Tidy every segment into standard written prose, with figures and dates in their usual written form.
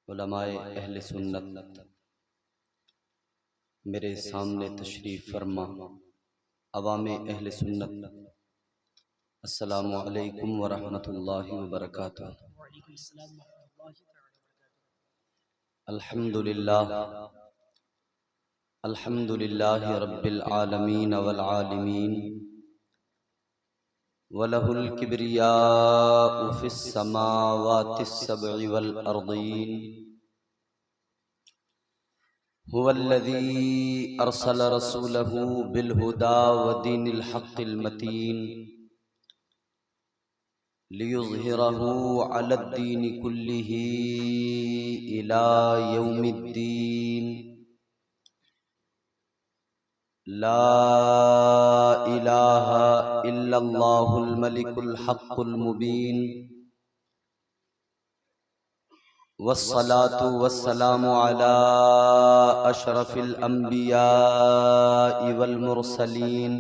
उलमाए अहले सुन्नत मेरे सामने तशरीफ़ फरमा। अवामे अहले सुन्नत, अस्सलामु अलैकुम व रहमतुल्लाहि व बरकातुहू। अल्हम्दुलिल्लाह अल्हम्दुलिल्लाहि रब्बिल आलमीन वल आलिमीन वलहुल किब्रियाउ फिस समावातिस सबइ वल अर्दीन। हुवल्लज़ी अरसल रसूलहू बिल हुदा व दीनिल हक़्क़िल मतीन लियुज़हिरहू अलद्दीनि कुल्लिही इला यौमिद्दीन। ला इलाहा इल्लल्लाहुल मलिकुल हक़्क़ुल मुबीन। वस्सलातु वस्सलामु अला अशरफिल अंबियाइ वल मुरसलीन।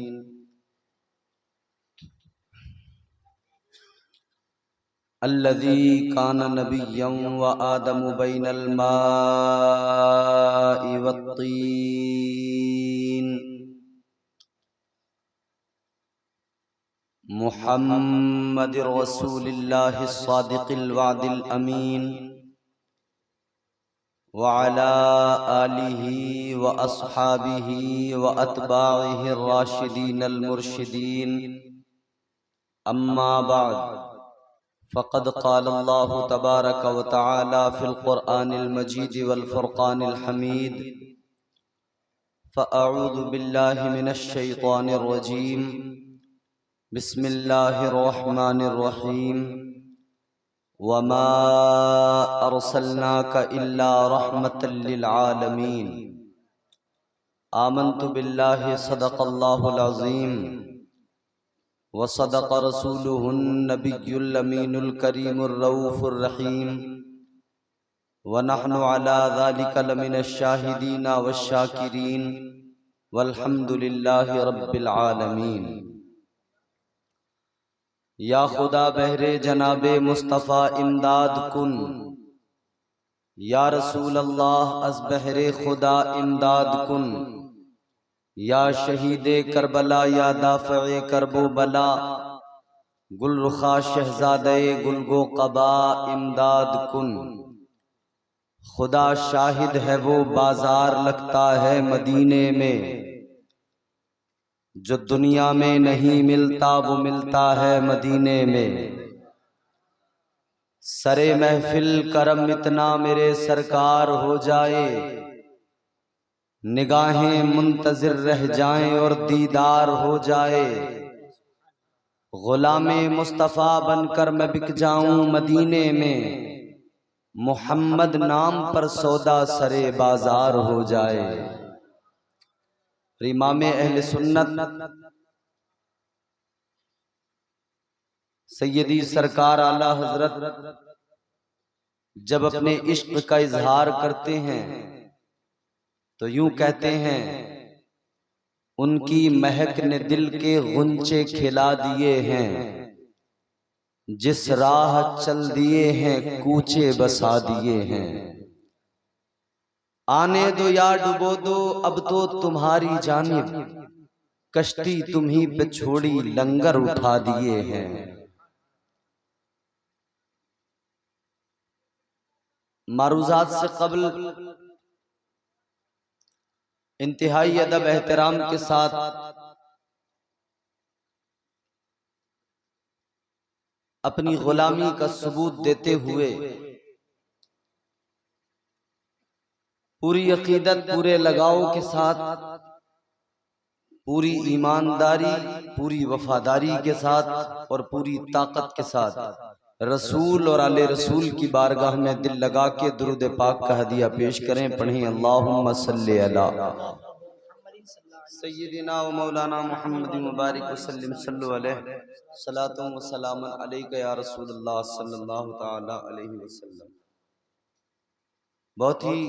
अल्लज़ी कान नबिय्यन व आदमु बैनल माइ वत्तीन। मुहम्मदिर रसूलिल्लाहि स्सादिक़िल वादिल अमीन व अला आलिही व अस्हाबिही व अत्बाइहिर राशिदीनल मुर्शिदीन। अम्मा बाद फ़क़द क़ालल्लाहु तबारक व तआला फ़िल क़ुरआनिल मजीद वल फ़ुरक़ानिल हमीद। फ़अऊज़ु बिल्लाहि मिनश शैतानिर रजीम। बिस्मिल्लाहिर रहमानिर रहीम। वमा अर्सलनाका इल्ला रहमतल लिल आलमीन। आमन्तु बिल्लाहि सदक़ल्लाहुल अज़ीम व सदक़ रसूलुहुन नबियुल अमीनुल करीमुर रऊफ़ुर रहीम। व नहनु अला ज़ालिका लमिनश शाहिदीन वश्शाकिरीन वल्हम्दुलिल्लाहि रब्बिल आलमीन। या खुदा बहरे जनाबे मुस्तफ़ा इमदाद कुन। या रसूल अल्लाह अज़ बहरे खुदा इमदाद कुन। या शहीदे करबला या दाफ़े करबो बला। गुलरुखा शहज़ादे गुलगो क़बा इमदाद कुन। खुदा शाहिद है वो बाजार लगता है मदीने में। जो दुनिया में नहीं मिलता वो मिलता है मदीने में। सरे महफिल करम इतना मेरे सरकार हो जाए। निगाहें मुंतज़िर रह जाएं और दीदार हो जाए। गुलामे मुस्तफ़ा बनकर मैं बिक जाऊं मदीने में। मुहम्मद नाम पर सौदा सरे बाजार हो जाए। इमामे अहले सुन्नत सैयदी सरकार आला हजरत जब अपने इश्क का इजहार करते हैं तो यूं कहते हैं, उनकी महक ने दिल के गुंचे खिला दिए हैं। जिस राह चल दिए हैं कूचे बसा दिए हैं। आने दो या डुबो दो अब तो तुम्हारी जानिब। कश्ती तुम्ही पे छोड़ी लंगर उठा दिए हैं। मारूज़ात से क़ब्ल इंतहाई अदब एहतराम के साथ अपनी गुलामी का सबूत देते हुए पूरी अकीदत पूरे लगाव के साथ पूरी ईमानदारी पूरी वफादारी के साथ और पूरी ताकत के साथ रसूल और आले रसूल की बारगाह में दिल लगा के दुरूद पाक का हदिया पेश करें। पढ़ें अल्लाहुम्मा सल्ली अला सय्यिदिना व मौलाना मुहम्मद मुबारक वसल्लम सल्लु अलैहि सलातु व सलाम अलैका या रसूलल्लाह सल्लल्लाहु तआला अलैहि वसल्लम। बहुत ही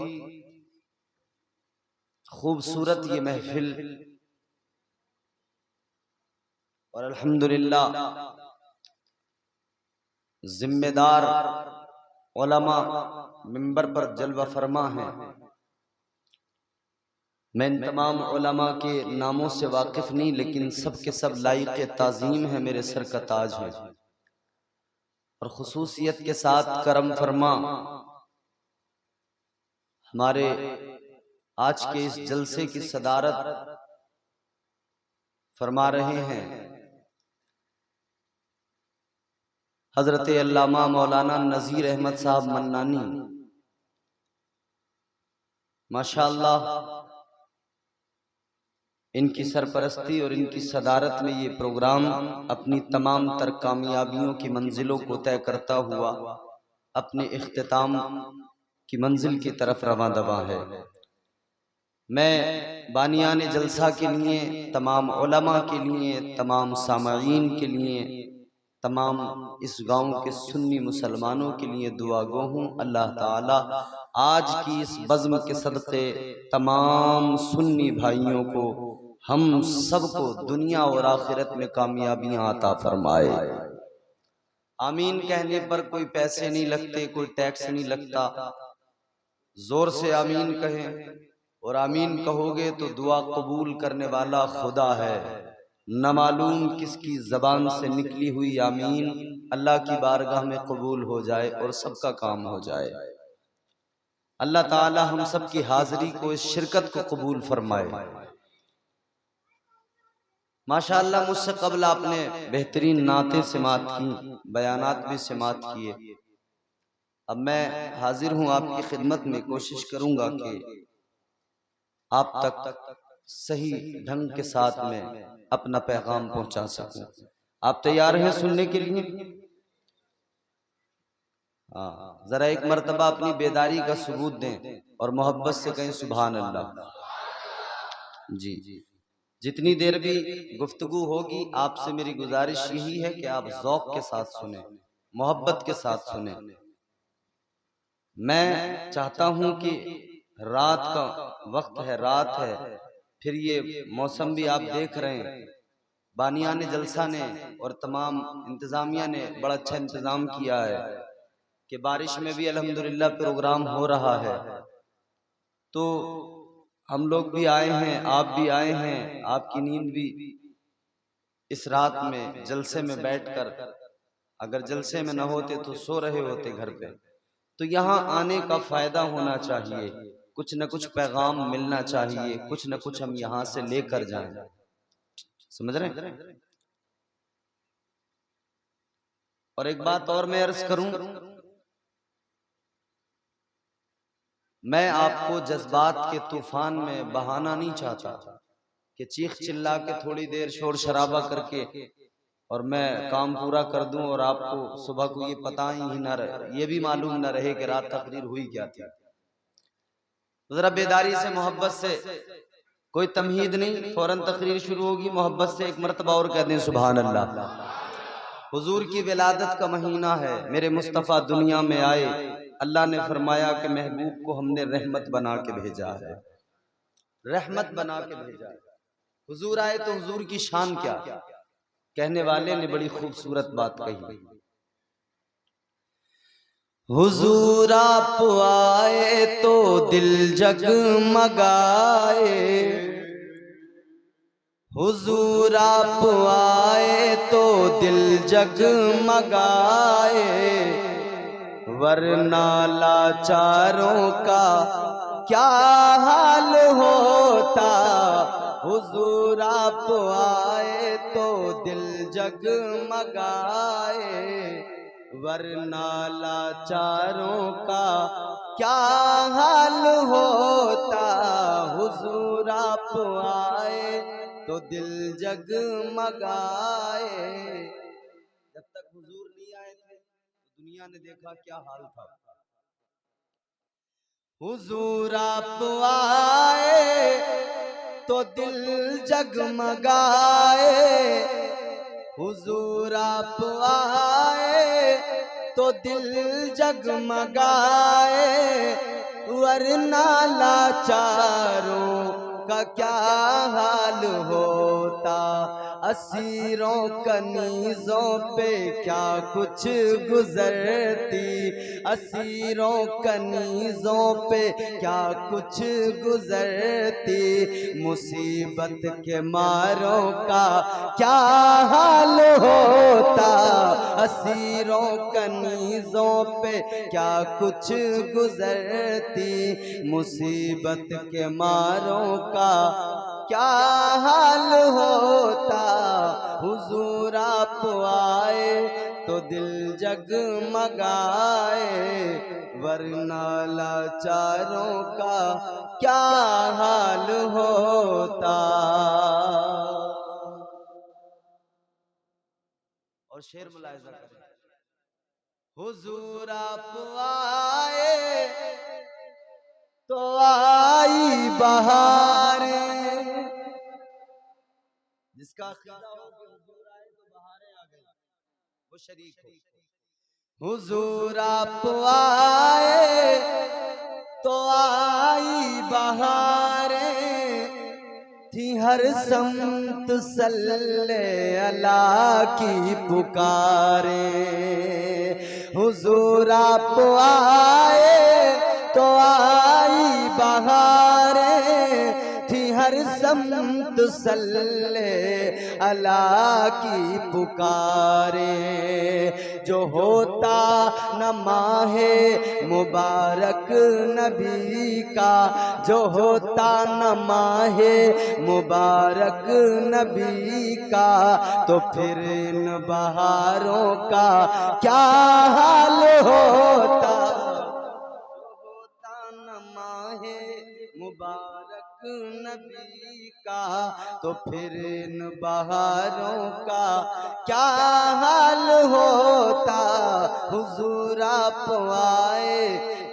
खूबसूरत ये महफिल और अल्हम्दुलिल्लाह जिम्मेदार उलमा मिंबर पर जलवा फरमा हैं। मैं इन तमाम उलमा के नामों से वाकिफ नहीं, लेकिन सब के सब लायक ताज़ीम है, मेरे सर का ताज है। और खुसूसियत के साथ करम फरमा हमारे आज के इस जलसे की सदारत फरमा रहे हैं हजरत अल्लामा मौलाना नज़ीर अहमद साहब मन्नानी। माशाअल्लाह, इनकी सरपरस्ती और इनकी सदारत में ये प्रोग्राम अपनी तमाम तर कामयाबियों की मंजिलों को तय करता हुआ अपने इख्तिताम की मंजिल की तरफ रवां दवा है। मैं बानियान जलसा के लिए, तमाम उलमा के लिए, तमाम सामाईन के लिए, तमाम इस गांव के सुन्नी मुसलमानों के लिए दुआ गो हूँ। अल्लाह ताला आज की इस बज़्म के सदक़े तमाम सुन्नी भाइयों को, हम सबको दुनिया और आखिरत में कामयाबियां अता फरमाए। आमीन कहने पर कोई पैसे नहीं लगते, कोई टैक्स नहीं लगता। जोर से आमीन कहें, और आमीन कहोगे तो दुआ कबूल करने वाला खुदा है। न मालूम किसकी जबान से निकली हुई आमीन अल्लाह की बारगाह में कबूल हो जाए और सबका काम हो जाए। अल्लाह ताला हम सब की हाजिरी को, इस शिरकत को कबूल फरमाए। माशाअल्लाह, मुझसे कबल आपने बेहतरीन नाते समात की, बयानात भी समात किए। अब मैं हाजिर हूँ आपकी खिदमत में, कोशिश करूंगा कि आप तक सही ढंग के साथ में अपना पैगाम पहुंचा सकूं। आप तैयार हैं सुनने के लिए? हाँ, जरा एक मर्तबा अपनी बेदारी का सबूत दें और मोहब्बत से कहें सुभान अल्लाह। जी, जितनी देर भी गुफ्तगू होगी, आपसे मेरी गुजारिश यही है कि आप ज़ौक़ के साथ सुने, मोहब्बत के साथ सुने। मैं चाहता हूं कि रात का वक्त है, रात है, फिर ये मौसम भी आप देख रहे हैं, बानियान जलसा ने और तमाम इंतजामिया ने बड़ा अच्छा इंतजाम किया है कि बारिश में भी अल्हम्दुलिल्लाह प्रोग्राम हो रहा है। तो हम लोग भी आए हैं, आप भी आए हैं, आपकी नींद भी इस रात में जलसे में बैठकर, अगर जलसे में न होते तो सो रहे होते घर पे। तो यहाँ आने का फायदा होना चाहिए, कुछ न कुछ पैगाम मिलना चाहिए, कुछ न कुछ हम यहाँ से लेकर जाएं। समझ रहे हैं? और एक बात और मैं अर्ज करूं, मैं आपको जज्बात के तूफान में बहाना नहीं चाहता कि चीख चिल्ला के थोड़ी देर शोर शराबा करके और मैं काम पूरा कर दूं और आपको सुबह को ये पता ही ना रहे, ये भी मालूम ना रहे कि रात तकरीर हुई क्या थी। जरा बेदारी से, मोहब्बत से, कोई तमहीद नहीं, फौरन तकरीर शुरू होगी। मोहब्बत से एक मरतबा और कह दें सुभान अल्लाह। हुजूर की विलादत का महीना है, मेरे मुस्तफ़ा दुनिया में आए, अल्लाह ने फरमाया कि महबूब को हमने रहमत बना के भेजा है, रहमत बना के भेजा है। हुजूर आए तो हुजूर की शान क्या। कहने वाले ने बड़ी खूबसूरत बात कही, हुजूर आप आए तो दिल जगमगाए, हुजूर आप आए तो दिल जगमगाए, वरना लाचारों का क्या हाल होता। हुजूर आप आए तो दिल जगमगाए, वरना लाचारों का क्या हाल होता। हुजूर आप आए तो दिल जगमगाए। जब तक हुजूर नहीं आए थे तो दुनिया ने देखा क्या हाल था। हुजूर आप आए तो दिल जगमगाए, हुजूर आप आए तो दिल जगमगाए, वरना लाचारों का क्या हाल होता। असीरों कनीज़ों पे क्या कुछ गुजरती, असीरों कनीज़ों पे क्या कुछ गुजरती, मुसीबत के मारों का क्या हाल होता, असीरों कनीज़ों पे क्या कुछ गुजरती, मुसीबत के मारों का क्या हाल होता। हुजूर आप आए तो दिल जगमगाए, वरना लाचारों का क्या हाल होता। और शेर मुलाहिजा करें, हुजूर आप आए तो आई बहारें, जिसका अक़ीदा हो कि हुजूर आए तो बहारें आ गई, वो शरीक हो। हुजूर आप आए तो आई बहारें, थी हर समत सल्ले अला की पुकारे। हुजूर आप आए तो आई बहारें, थी हर समत सल्ले अला की पुकारे। जो होता न माहे मुबारक नबी का, जो होता न माहे मुबारक नबी का, तो फिर इन बहारों का क्या हाल होता। मुबारक नबी का, तो फिर इन बहारों का क्या हाल होता। हुजूर आप आए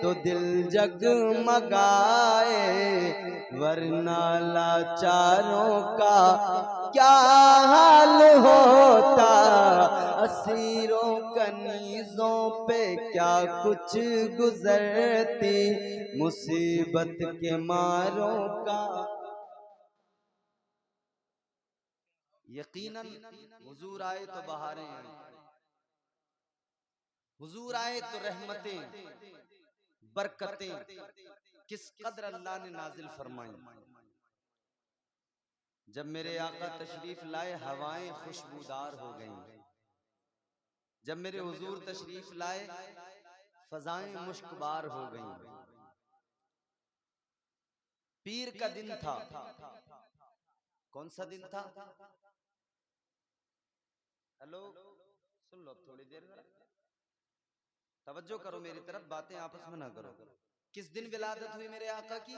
तो दिल जगमगाए, वरना लाचारों का क्या हाल होता। असीरों कनीज़ों पे क्या कुछ गुजरती, मुसीबत के मारों का। यकीनन हुजूर आए तो बहारें आई, हुजूर आए तो रहमतें बरकतें किस कदर अल्लाह ने नाजिल फरमाई। जब मेरे आका तशरीफ लाए हवाएं खुशबूदार हो गईं, जब मेरे हुजूर तशरीफ लाए फजाएं मुश्कबार हो गईं। पीर का दिन था, कौन सा दिन था? हेलो सुन लो थोड़ी देर जरा, तवज्जो करो मेरी तरफ, बातें आपस में ना करो। किस दिन विलादत हुई मेरे आका की?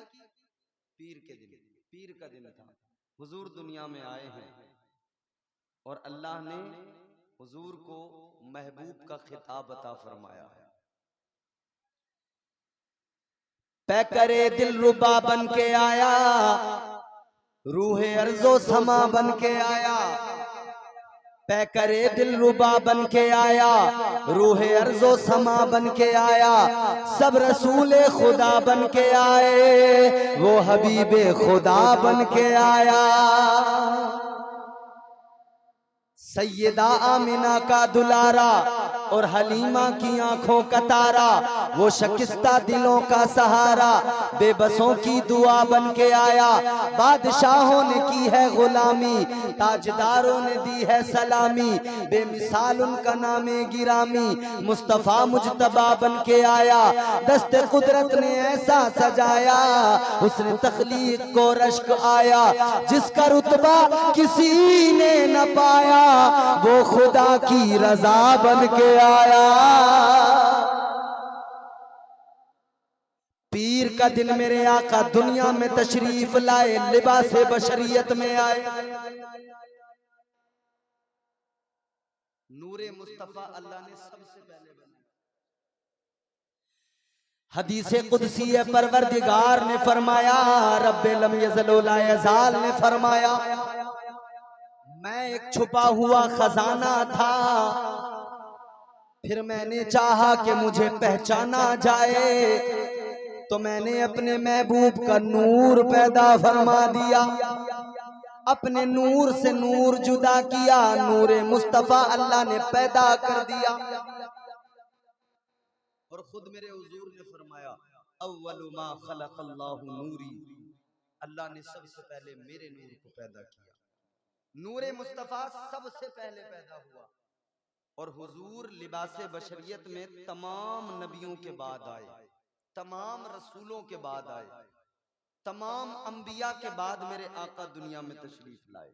पीर के दिन, पीर का दिन था। हुजूर दुनिया में आए हैं और अल्लाह ने हुजूर को महबूब का खिताब अता फरमाया। पैकरे दिल रुबा बन के आया, रूहे अर्जो समा बन के आया। पैकरे दिल रुबा बन के आया, रूहे अर्जो समा बन के आया। सब रसूले खुदा बन के आए, वो हबीबे खुदा बन के आया। सैयदा आमिना का दुलारा और हलीमा की आंखों का तारा, वो शकिस्ता दिलों का सहारा, बेबसों की दुआ बन के आया। बादशाहों ने की है गुलामी, ताजदारों ने दी है सलामी, बेमिसाल उनका नामे गिरामी, मुस्तफा मुजतबा बन के आया। दस्ते कुदरत ने ऐसा सजाया, उसने तख्लीक को रश्क आया। जिसका रुतबा किसी ने न पाया, वो खुदा की रजा बन के आया। पीर का दिन मेरे आका दुनिया में तशरीफ लाए, लिबासे बशरियत में आए। नूरे मुस्तफा अल्लाह ने सबसे पहले बनाया। हदीसे कुदसी परवरदिगार ने फरमाया, रब्बे लम यज़ल ला यज़ाल ने फरमाया, मैं एक छुपा हुआ खजाना था, फिर मैंने चाहा कि मुझे पहचाना जाए, तो मैंने अपने महबूब का नूर पैदा फरमा दिया। अपने नूर से नूर जुदा किया, नूरे मुस्तफा अल्लाह ने पैदा कर दिया। और खुद मेरे हुजूर ने फरमाया अव्वलु मा खलक़ल्लाहु नूरी, अल्लाह ने सबसे पहले मेरे नूर को पैदा किया। नूरे मुस्तफा सबसे पहले पैदा हुआ। और हुजूर लिबासे बशरियत में तमाम नबियों के बाद आए, तमाम रसूलों के बाद आए, तमाम अंबिया के बाद मेरे आका दुनिया में तशरीफ लाए।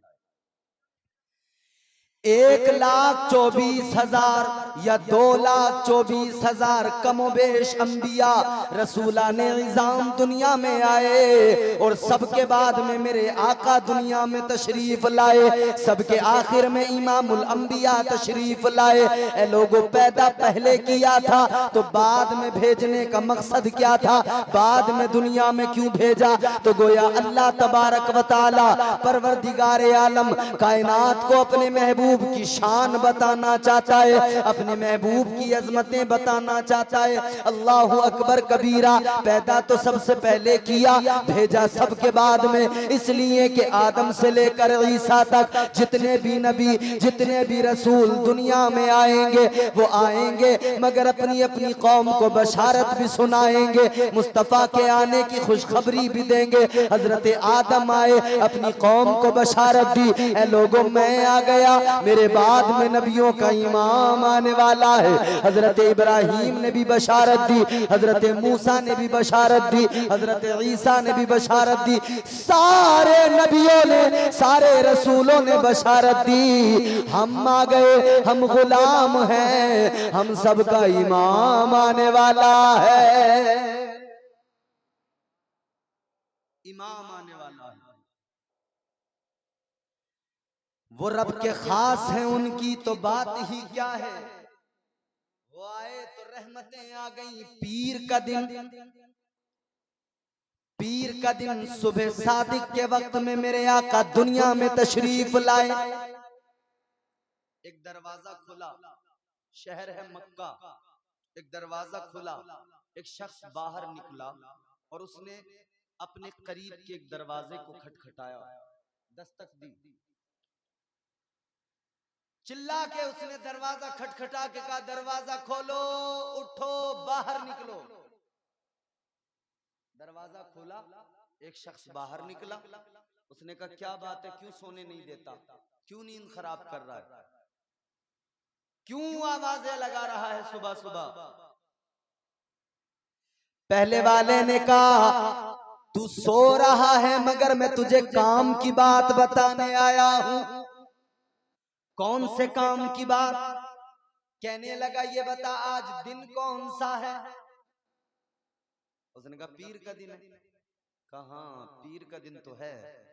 1,24,000 या 2,24,000 कमोबेश अंबिया रसूलाने इज़ाम दुनिया में आए और सबके बाद में मेरे आका दुनिया में तशरीफ लाए। सबके आखिर में इमामुल अंबिया तशरीफ लाए। ए लोगों, पैदा पहले किया था तो बाद में भेजने का मकसद क्या था? बाद में दुनिया में क्यों भेजा? तो गोया अल्लाह तबारक व तआला परवरदिगार आलम कायनात को अपने महबूब की शान बताना चाहता है, अपने महबूब की अजमतें बताना चाहता है। अल्लाहु अकबर कबीरा। पैदा तो सबसे पहले किया, भेजा सबके बाद में, इसलिए कि आदम से लेकर ईसा तक जितने भी नबी, जितने भी रसूल दुनिया में आएंगे वो आएंगे मगर अपनी अपनी कौम को बशारत भी सुनाएंगे, मुस्तफ़ा के आने की खुशखबरी भी देंगे। हजरत आदम आए, अपनी कौम को बशारत दी, ए लोगों मैं आ गया, मेरे बाद में नबियों का इमाम आने वाला है। हजरत इब्राहीम ने भी बशारत दी, हजरत मूसा ने भी बशारत दी, हजरत ईसा ने भी बशारत दी, सारे नबियों ने, सारे रसूलों ने बशारत दी। हम आ गए, हम गुलाम हैं, हम सबका इमाम आने वाला है, इमाम आने वाला है। वो रब के खास हैं, उनकी तो बात ही क्या है। वो आए तो रहमतें आ गई। पीर का दिन, पीर का दिन सुबह सादिक के वक्त में मेरे आका दुनिया में तशरीफ लाए। एक दरवाजा खुला, शहर है मक्का, एक दरवाजा खुला, एक शख्स बाहर निकला और उसने अपने करीब के एक दरवाजे को खटखटाया, दस्तक दी। चिल्ला के उसने दरवाजा खटखटा के कहा दरवाजा खोलो, उठो, बाहर निकलो। दरवाजा खोला, एक शख्स बाहर निकला। उसने कहा क्या बात है, क्यों सोने नहीं देता, क्यों नींद खराब कर रहा है, क्यों आवाजें लगा रहा है सुबह सुबह? पहले वाले ने कहा तू सो रहा है मगर मैं तुझे काम की बात बताने आया हूं। कौन से काम की बात? कहने लगा ये बता आज दिन कौन सा है? उसने कहा पीर का दिन है। कहा पीर का दिन तो है।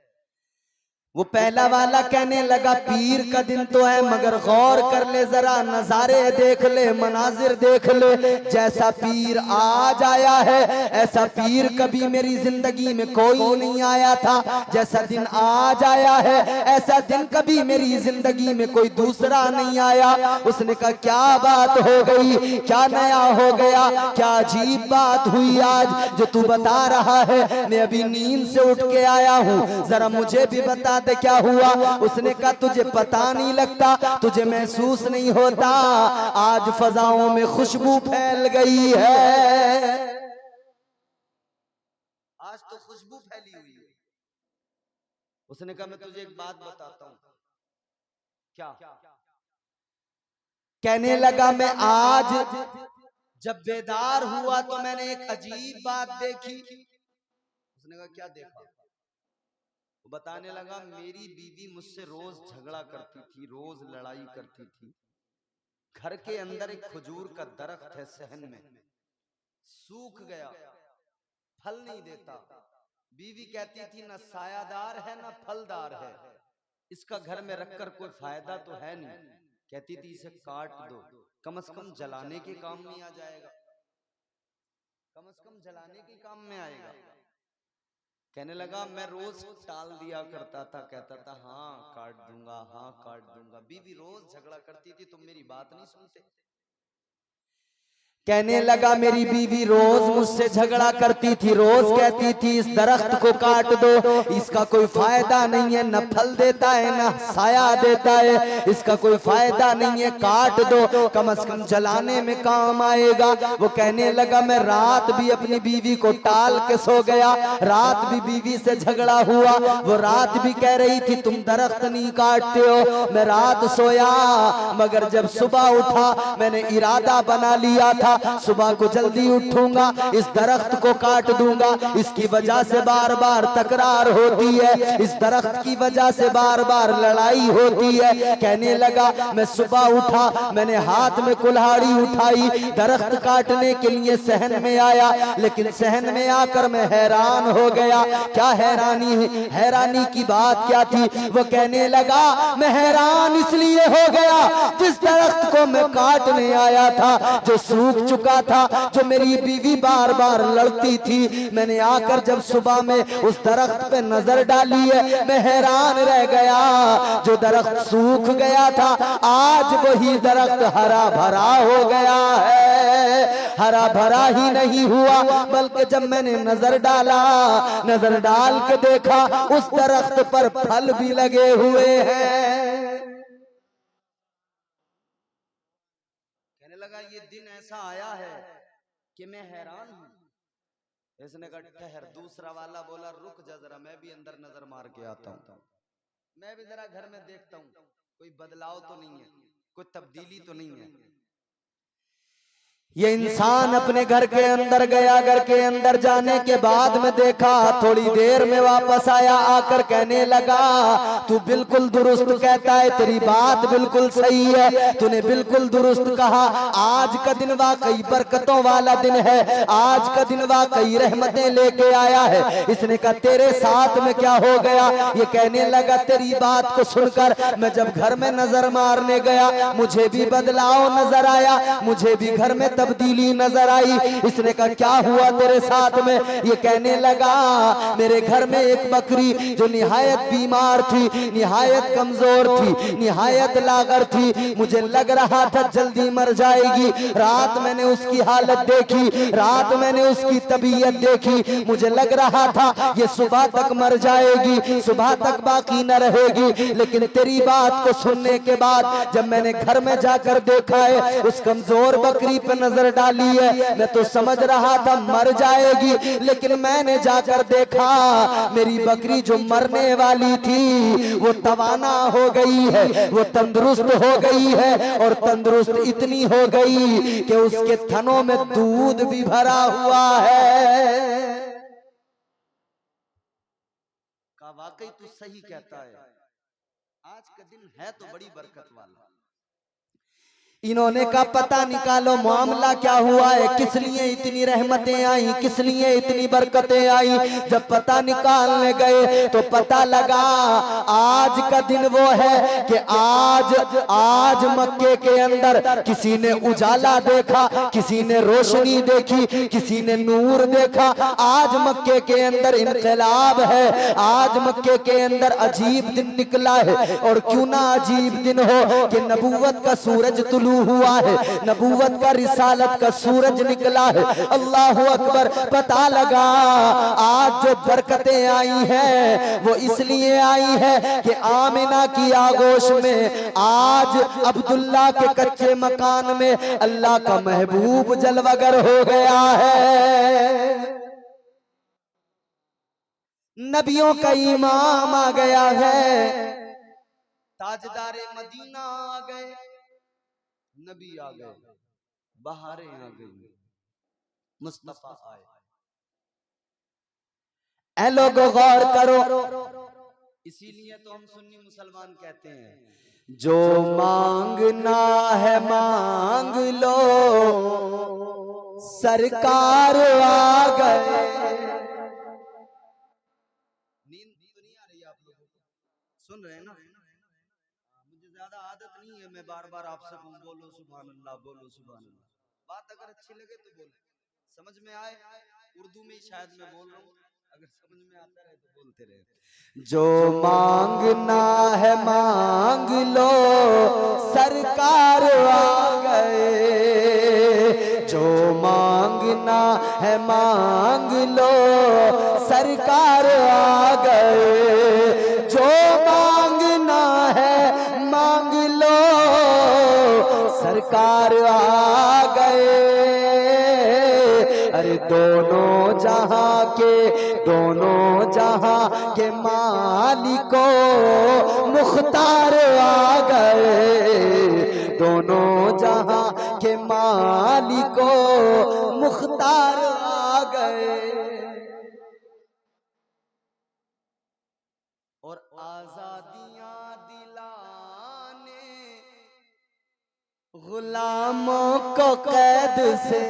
वो पहला वाला कहने लगा पीर का दिन तो है मगर गौर कर ले जरा, नजारे देख ले, मनाजिर देख ले। जैसा पीर आज आया है ऐसा पीर कभी मेरी जिंदगी में कोई नहीं आया था। जैसा दिन आज आया है ऐसा दिन कभी मेरी जिंदगी में कोई दूसरा नहीं आया। उसने कहा क्या बात हो गई, क्या नया हो गया, क्या अजीब बात हुई आज जो तू बता रहा है? मैं अभी नींद से उठ के आया हूँ, जरा मुझे भी बता क्या हुआ? उसने कहा तुझे पता नहीं लगता, तुझे महसूस नहीं होता, आज फजाओं में खुशबू फैल गई है, आज तो खुशबू फैली हुई है। उसने कहा मैं तुझे एक बात बताता हूं। क्या? कहने लगा मैं आज जब बेदार हुआ तो मैंने एक अजीब बात देखी। उसने कहा क्या देखा? वो बताने लगा मेरी बीवी मुझसे रोज झगड़ा करती थी, रोज लड़ाई करती थी। घर के अंदर एक खजूर का दरख्त है सहन में, सूख गया, फल नहीं देता। बीवी कहती थी ना सायादार है ना फलदार है, इसका घर में रखकर कोई फायदा तो है नहीं। कहती थी इसे काट दो, कम से कम जलाने के काम नहीं आ जाएगा, कम से कम जलाने के काम में आएगा। कहने लगा मैं रोज टाल दिया करता था, कहता था हाँ काट दूंगा, हाँ काट दूंगा। बीवी रोज झगड़ा करती थी, तुम मेरी बात नहीं सुनते। कहने लगा मेरी बीवी रोज मुझसे झगड़ा करती थी, रोज कहती थी इस दरख्त को काट दो, इसका कोई फायदा नहीं है, न फल देता है न साया देता है, इसका कोई फायदा नहीं है, काट दो, कम से कम जलाने में काम आएगा। वो कहने लगा मैं रात भी अपनी बीवी को टाल के सो गया, रात भी बीवी से झगड़ा हुआ, वो रात भी कह रही थी तुम दरख्त नहीं काटते हो, मैं रात सोया, मगर जब सुबह उठा मैंने इरादा बना लिया था सुबह को जल्दी उठूंगा, इस दरख्त को काट दूंगा, इसकी वजह से बार बार तकरार होती है, इस दरख्त की वजह से बार बार लड़ाई होती है। कहने लगा मैं सुबह उठा, मैंने हाथ में कुल्हाड़ी उठाई, दरख्त काटने के लिए सहन में आया, लेकिन सहन में आकर मैं हैरान हो गया। क्या हैरानी की बात क्या थी? वो कहने लगा मैं हैरान इसलिए हो गया, जिस दरख्त को मैं काटने आया था, जो सूख चुका था, जो मेरी बीवी बार बार लड़ती थी, मैंने आकर जब सुबह में उस दरख्त पे नजर डाली है, मैं हैरान रह गया। जो दरख्त सूख गया था आज वही दरख्त हरा भरा हो गया है। हरा भरा ही नहीं हुआ, बल्कि जब मैंने नजर डाला, नजर डाल के देखा उस दरख्त पर फल भी लगे हुए हैं। कहने लगा ये दिन ऐसा आया है कि मैं हैरान हूं। इसने कहा ठहर, दूसरा वाला बोला रुक जा जरा, मैं भी अंदर नजर मार के आता हूं, मैं भी जरा घर में देखता हूं कोई बदलाव तो नहीं है, कोई तब्दीली तो नहीं है। ये इंसान अपने घर के अंदर गया, घर के अंदर जाने के बाद में देखा, थोड़ी देर में वापस आया, आकर कहने लगा तू बिल्कुल दुरुस्त कहता है, तेरी बात बिल्कुल सही है, तूने बिल्कुल दुरुस्त कहा, आज का दिन वाकई बरकतों वाला दिन है, आज का दिन वाकई रहमतें लेके आया है। इसने कहा तेरे साथ में क्या हो गया? ये कहने लगा तेरी बात को सुनकर मैं जब घर में नजर मारने गया, मुझे भी बदलाव नजर आया, मुझे भी घर में तब्दीली नजर आई। इसने कहा क्या हुआ तेरे साथ में? ये कहने लगा मेरे घर में एक बकरी जो निहायत बीमार थी, निहायत कमजोर थी, निहायत लागर थी, मुझे लग रहा था जल्दी मर जाएगी। रात मैंने उसकी हालत देखी, रात मैंने उसकी तबीयत देखी, मुझे लग रहा था ये सुबह तक मर जाएगी, सुबह तक बाकी न रहेगी। लेकिन तेरी बात को सुनने के बाद जब मैंने घर में जाकर देखा है, उस कमजोर बकरी पे नजर डाली है, मैं तो समझ रहा था मर जाएगी, लेकिन मैंने जाकर देखा मेरी बकरी जो मरने वाली थी वो तवाना हो गई है, वो तंदुरुस्त हो गई है, और तंदुरुस्त इतनी हो गई कि उसके थनों में दूध भी भरा हुआ है। का वाकई तू सही कहता है, आज का दिन है तो बड़ी बरकत वाला। इन्होंने का पता निकालो मामला क्या हुआ है, किस लिए इतनी रहमतें आई, किस लिए इतनी बरकतें आई। जब पता निकालने गए तो पता लगा आज का दिन वो है कि आज मक्के के अंदर किसी ने उजाला देखा, किसी ने रोशनी देखी, किसी ने नूर देखा। आज मक्के के अंदर इनकलाब है, आज मक्के के अंदर अजीब दिन निकला है। और क्यों ना अजीब दिन हो कि नबूवत का सूरज तुलू हुआ है, नबूवत का रिसालत का सूरज निकला है। अल्लाह अकबर। पता लगा आज जो बरकतें आई हैं वो इसलिए आई है कि आमिना की आगोश में आज अब्दुल्ला के कच्चे मकान में अल्लाह का महबूब जलवागर हो गया है, नबियों का इमाम आ गया है, ताजदारे मदीना आ गए, नबी आ गए, बहारें आ गई, मुस्तफा आए। ऐ लोगो गौर करो, इसीलिए तो हम सुन्नी मुसलमान कहते हैं जो मांगना है मांग लो, सरकार आ गए। नींद तो नहीं आ रही आप लोगों को? सुन रहे हैं ना? मुझे ज्यादा आदत नहीं है मैं बार बार आपसे बोलो सुभान अल्लाह, बोलो सुभान अल्लाह। बात अगर अच्छी लगे तो बोले, समझ में आए उर्दू में ही शायद मैं बोल रहा हूँ, अगर समझ में आता रहे तो बोलते रहे। जो मांगना है मांग लो, सरकार आ गए, जो मांगना है मांग लो, सरकार आ गए। जो मांगना है मांग लो, सरकार आ गए। अरे दोनों जहां के मालिको मुख्तार आ गए। दोनों जहां के मालिको मुख्तार आ गए। और आजादियां दिलाने गुलामों को कैद से,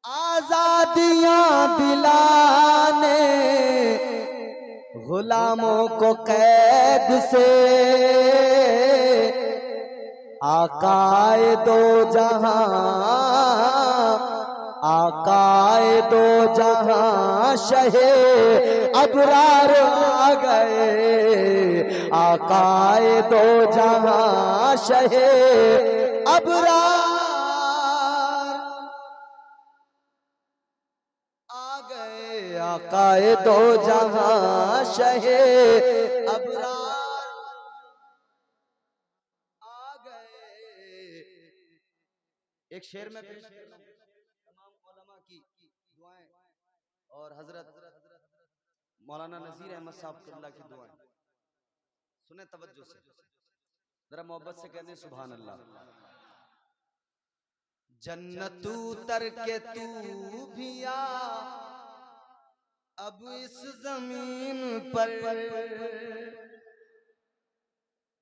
आजादियां दिलाने गुलामों को कैद से। आकाए दो जहां, आकाए दो जहां शहे अबरार आ गए। आकाए दो जहां शहे अबरार आ गए। आकाए दो जहां शहे अबरार आ गए। एक शेर में पेश करता हूं तमाम उलमा की दुआएं और हजरत मौलाना नजीर अहमद साहब की दुआएं सुने तवज्जो से, जरा मोहब्बत से कहते सुभान अल्लाह। जन्नत उतर के तू भी आ अब इस जमीन पर।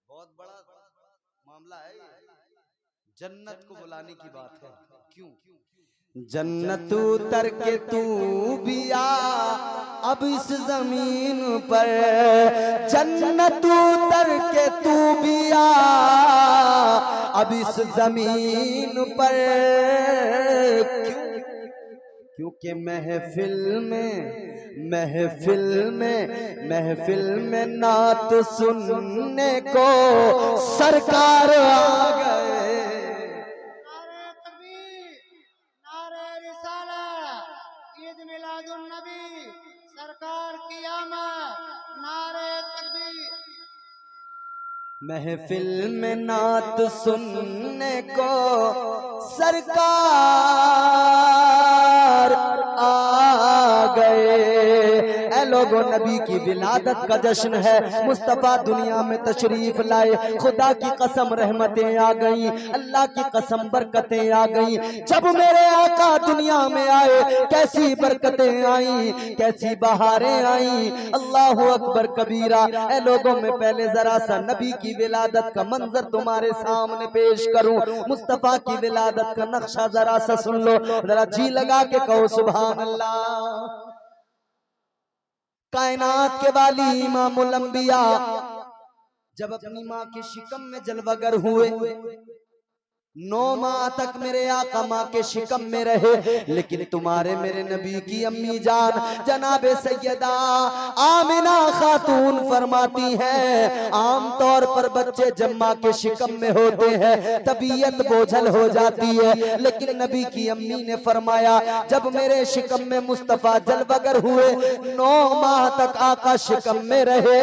बहुत बड़ा मामला है, जन्नत को बुलाने की बात है। क्यों? जन्नत उतर के तू भी आ अब इस जमीन पर। जन्नत उतर के तू भी आ अब इस जमीन पर। क्योंकि महफिल में नात सुनने को सरकार आ गए। नारे तकबीर, नारे रिसालत, ईद मिलादुन नबी, सरकार की आमद, नारे तकबीर। महफिल में नात सुनने को सरकार आ गए। ऐ लोगों, नबी की विलादत का जश्न है। मुस्तफा दुनिया में तशरीफ लाए। खुदा की कसम रहमतें आ गई, अल्लाह की कसम बरकतें आ गई। जब मेरे आका दुनिया में आए कैसी बरकतें आई, कैसी बहारें आई। अल्लाह अकबर कबीरा। ऐ लोगों, में पहले जरा सा नबी की विलादत का मंजर तुम्हारे सामने पेश करूं। मुस्तफा की विलादत का नक्शा जरा सा सुन लो, जरा जी लगा के कहो सुभान अल्लाह। कायनात के वाली इमामुल अंबिया जब अपनी माँ के शिकम में जलवागर हुए, 9 माह तक मेरे आका माँ के शिकम में रहे। लेकिन तुम्हारे मेरे नबी की अम्मी जान जनाबे सैयदा आमिना खातून फरमाती हैं, आम तौर पर बच्चे जब माँ के शिकम में होते हैं तबीयत बोझल हो जाती है। लेकिन नबी की अम्मी ने फरमाया, जब मेरे शिकम में मुस्तफा जलवगर हुए, 9 माह तक आका शिकम में रहे,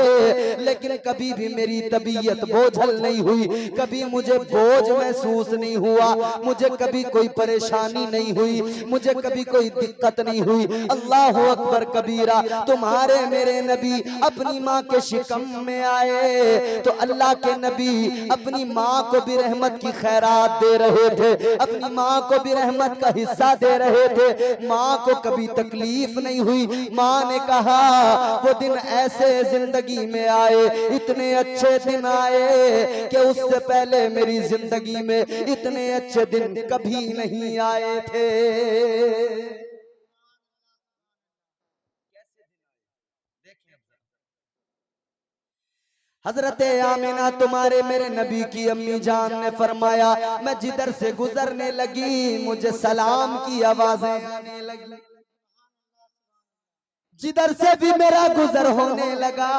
लेकिन कभी भी मेरी तबीयत बोझल नहीं हुई, कभी मुझे बोझ महसूस नहीं हुआ, मुझे कभी कोई परेशानी नहीं हुई, मुझे कभी कोई दिक्कत नहीं हुई। अल्लाह अकबर कबीरा। तुम्हारे मेरे नबी अपनी माँ के शिकम में आए तो अल्लाह के नबी अपनी माँ को भी रहमत की खैरात दे रहे थे, अपनी माँ को भी रहमत का हिस्सा दे रहे थे। माँ को कभी तकलीफ नहीं हुई। माँ ने कहा, वो दिन ऐसे जिंदगी में आए, इतने अच्छे दिन आए कि उससे पहले मेरी जिंदगी में इतने अच्छे दिन कभी नहीं आए थे। हजरत आमिना तुम्हारे मेरे नबी की अम्मी जान ने फरमाया, मैं जिधर से गुजरने लगी मुझे सलाम की आवाजें आने लगी। जिधर से भी मेरा गुजर होने लगा,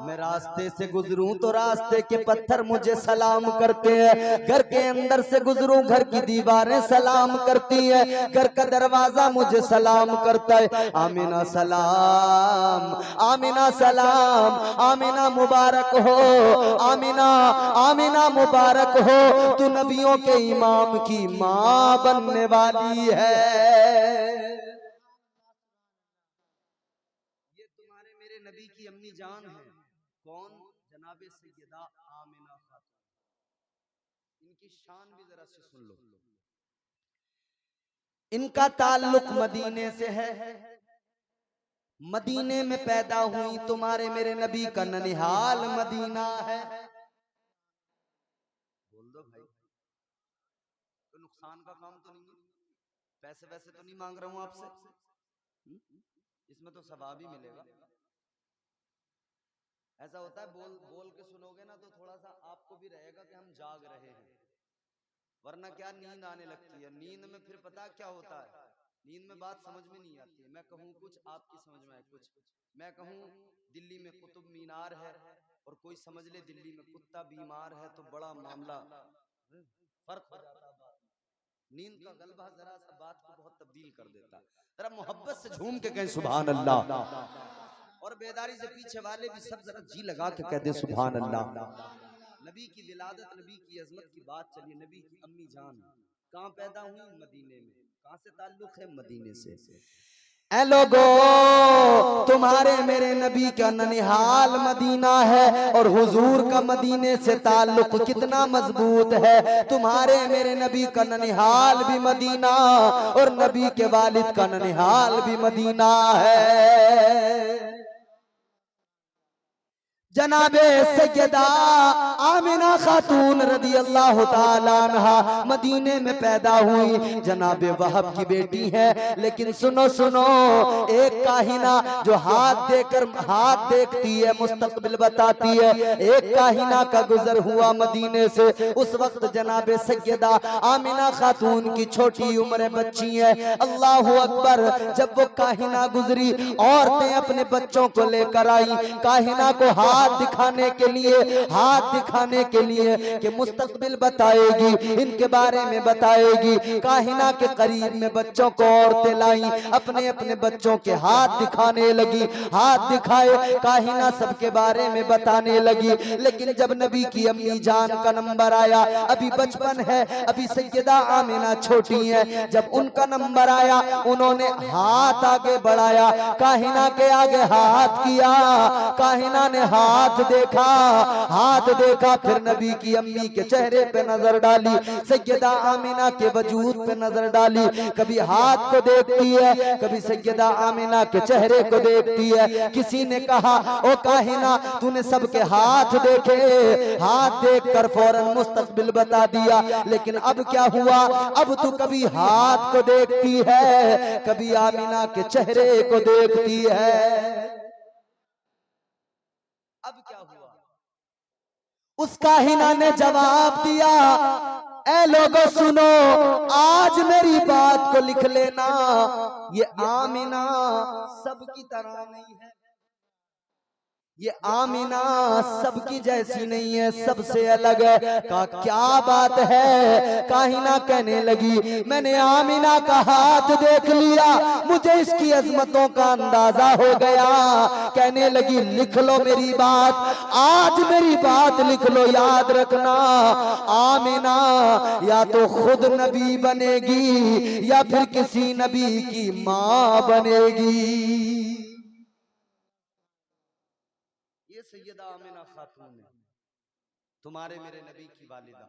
मैं रास्ते से गुजरूं तो रास्ते के पत्थर मुझे सलाम करते हैं, घर के अंदर से गुजरूं घर की दीवारें सलाम करती हैं, घर का दरवाजा मुझे सलाम करता है। आमीना सलाम, आमीना सलाम, आमीना मुबारक हो, आमीना आमीना मुबारक हो, तू नबियों के इमाम की माँ बनने वाली है। नबी की अम्मी जान है कौन? जनाबे सैयदा आमिना खातून। इनकी शान भी जरा से सुन लो। इनका ताल्लुक मदीने से है, मदीने में पैदा हुई, तुम्हारे मेरे नबी का ननिहाल मदीना है। बोल दो भाई, तो नुकसान का काम तो नहीं है? पैसे वैसे तो नहीं मांग रहा हूं आपसे, इसमें तो सवाब ही मिलेगा। ऐसा होता है बोल बोल के सुनोगे ना तो थोड़ा सा आपको भी रहेगा कि हम जाग रहे हैं, वरना क्या नींद आने लगती है। नींद में फिर पता क्या होता है, नींद में बात समझ में नहीं आती है। मैं कहूँ कुछ, आपकी समझ में आए कुछ। मैं कहूँ दिल्ली में कुतुब मीनार है और कोई समझ ले दिल्ली में कुत्ता बीमार है, तो बड़ा मामला फर्क हो जाता है। नींद का गलबा जरा सा बात को बहुत तब्दील कर देता। जरा मोहब्बत से झूम के कहें सुभान अल्लाह, और बेदारी से पीछे वाले भी सब जरा जी लगा के कहते सुभान अल्लाह। नबी की विलादत, नबी की अजमत की बात चली। नबी की अम्मी जान कहाँ पैदा हुई? मदीने में। कहाँ से ताल्लुक है? मदीने से। ऐ लोगो, तुम्हारे मेरे नबी का ननिहाल मदीना है और हुजूर का मदीने से ताल्लुक कितना मजबूत है। तुम्हारे मेरे नबी का ननिहाल भी मदीना और नबी के वालिद का ननिहाल भी मदीना है। जनाबे सैयदा आमिना खातून रदी अल्लाह ताला अन्हा मदीने में पैदा हुई, जनाबे वहब की बेटी है। लेकिन सुनो सुनो, एक काहिना जो हाथ देखती है, मुस्तकबिल बताती है, एक काहिना का गुजर हुआ मदीने से। उस वक्त जनाबे सैयदा आमिना खातून की छोटी उम्र बच्ची है। अल्लाह अकबर, जब वो काहिना गुजरी, औरतें अपने बच्चों को लेकर आई, काहिना को हाथ दिखाने के लिए कि मुस्तकबिल बताएगी, इनके बारे में बताएगी। काहिना के करीब में बच्चों को औरतें लाई, अपने अपने बच्चों के हाथ दिखाने लगी। हाथ दिखाए, काहिना सबके बारे में बताने लगी। लेकिन जब नबी की अम्मी जान का नंबर आया, अभी बचपन है, अभी सैयदा आमिना छोटी है, जब उनका नंबर आया उन्होंने हाथ आगे बढ़ाया, काहिना के आगे हाथ किया, काहिना ने हाथ देखा, फिर नबी की अम्मी के चेहरे पे नजर डाली, सैयदा आमिना के वजूद पे नजर डाली। कभी हाथ को देखती है, कभी सैयदा आमिना के चेहरे को देखती है। किसी ने कहा, ओ काहिना, तूने सबके हाथ देखे, हाथ देखकर फौरन मुस्तकबिल बता दिया, लेकिन अब क्या हुआ? अब तू कभी हाथ को देखती है, कभी आमिना के चेहरे को देखती है। अब क्या हुआ? उस काहिना ने जवाब दिया, ऐ लोगों सुनो, आज मेरी बात को लिख लेना, ये आमिना सबकी तरह नहीं है, ये आमिना सबकी जैसी नहीं है, सबसे अलग है। का क्या बात है? काहिना कहने लगी, मैंने आमिना का हाथ देख लिया, मुझे इसकी अजमतों का अंदाजा हो गया। कहने लगी, लिख लो मेरी बात, आज मेरी बात लिख लो, याद रखना, आमिना या तो खुद नबी बनेगी या फिर किसी नबी की माँ बनेगी। सैयदा आमिना खातून है, तुम्हारे मेरे नबी की वालिदा।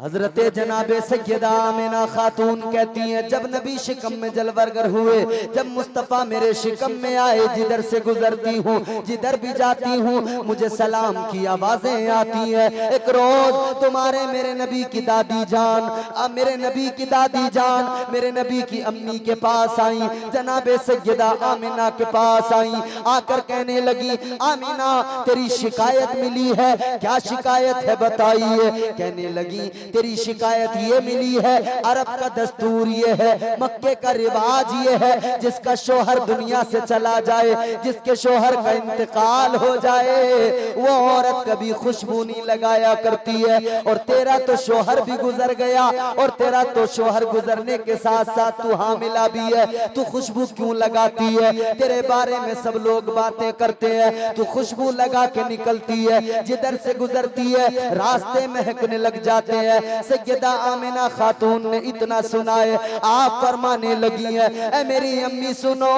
हजरत जनाबे सैयदा आमिना खातून कहती हैं, जब नबी शिकम में जलवरगर हुए, जब मुस्तफा मेरे शिकम में आए, जिधर से गुजरती हूँ, जिधर भी जाती हूँ, मुझे सलाम की आवाजें आती हैं। एक रोज तुम्हारे मेरे नबी की दादी जान, मेरे नबी की दादी जान मेरे नबी की अम्मी के पास आई, जनाबे सैयदा आमिना के पास आई, आकर कहने लगी, आमिना तेरी शिकायत मिली है। क्या शिकायत है बताइए? कहने लगी, तेरी शिकायत ये मिली है, अरब का दस्तूर ये है, मक्के का रिवाज ये है, जिसका शोहर दुनिया से चला जाए, जिसके शोहर का इंतकाल हो जाए, वो औरत कभी खुशबू नहीं लगाया करती है। और तेरा तो शोहर भी गुजर गया, और तेरा तो शोहर गुजरने के साथ साथ तू हामिला भी है, तू खुशबू क्यों लगाती है? तेरे बारे में सब लोग बातें करते हैं, तू खुशबू लगा के निकलती है, जिधर से गुजरती है रास्ते महकने लग जाते हैं। सैयदा आमिना खातून ने इतना सुना है, आप फरमाने लगी है, ऐ मेरी अम्मी सुनो,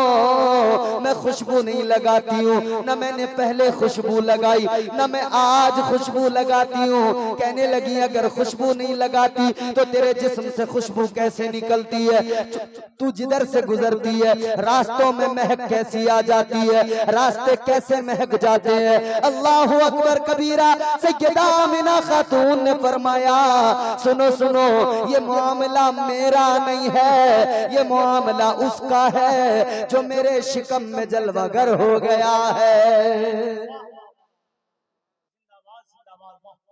मैं खुशबू नहीं लगाती हूँ, न मैंने पहले खुशबू लगाई, न मैं आज खुशबू लगाती हूँ। कहने लगी अगर खुशबू नहीं लगाती तो तेरे जिस्म से खुशबू कैसे निकलती है? तू जिधर से गुजरती है रास्तों में महक कैसी आ जाती है, रास्ते कैसे महक जाते हैं। अल्लाहु अकबर कबीरा। सैयदा आमिना खातून ने फरमाया सुनो सुनो, ये मामला मेरा नहीं है, ये मामला उसका है जो मेरे शिकम में जलवागर हो गया है।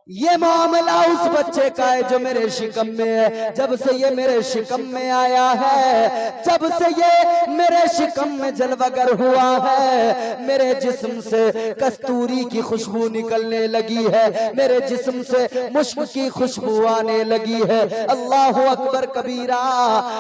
ये मामला उस बच्चे का है जो मेरे शिकम में है। जब से ये मेरे शिकम में आया है, जब से ये मेरे शिकम में जलवागर हुआ है, मेरे जिस्म से कस्तूरी की खुशबू निकलने लगी है, मेरे जिस्म से मुश्क की खुशबू आने लगी है। अल्लाहु अकबर कबीरा।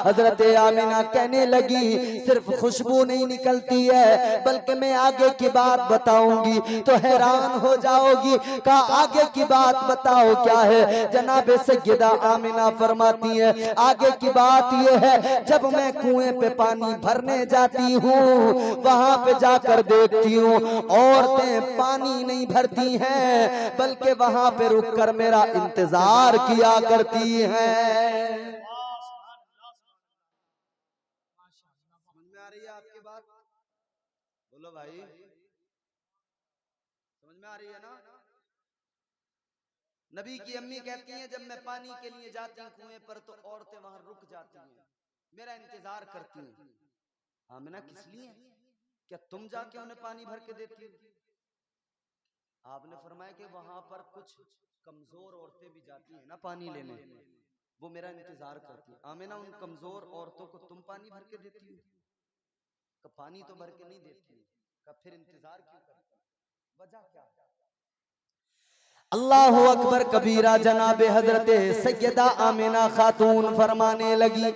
हजरत आमिना कहने लगी सिर्फ खुशबू नहीं निकलती है, बल्कि मैं आगे की बात बताऊंगी तो हैरान हो जाओगी। का आगे की बात बताओ क्या है? जनाब सैयदा आमिना फरमाती है आगे की बात यह है, जब मैं कुएं पे पानी भरने जाती हूँ, वहां पे जाकर देखती हूँ औरतें पानी नहीं भरती हैं, बल्कि वहां पे रुककर मेरा इंतजार किया करती हैं। समझ में आ रही है आपकी बात? बोलो भाई, समझ में आ रही है ना? नबी की अम्मी कहती हैं जब मैं पानी के लिए जाती हूँ कुएं पर तो औरतें वहां रुक जाती हैं, मेरा इंतजार करती हैं। आमिना किस लिए? क्या तुम जाके उन्हें पानी भर के देती हो? आपने फरमाया कि वहां पर कुछ कमजोर औरतें भी जाती हैं ना पानी लेने, वो मेरा इंतजार करती है। आमिना उन कमजोर औरतों को तुम पानी भर के देती हो? का पानी तो भर के नहीं देती, का फिर इंतजार क्यों करती, वजह क्या है? अल्लाहु अकबर कबीरा। जनाबे हजरत सैयदा आमिना खातून फरमाने लगी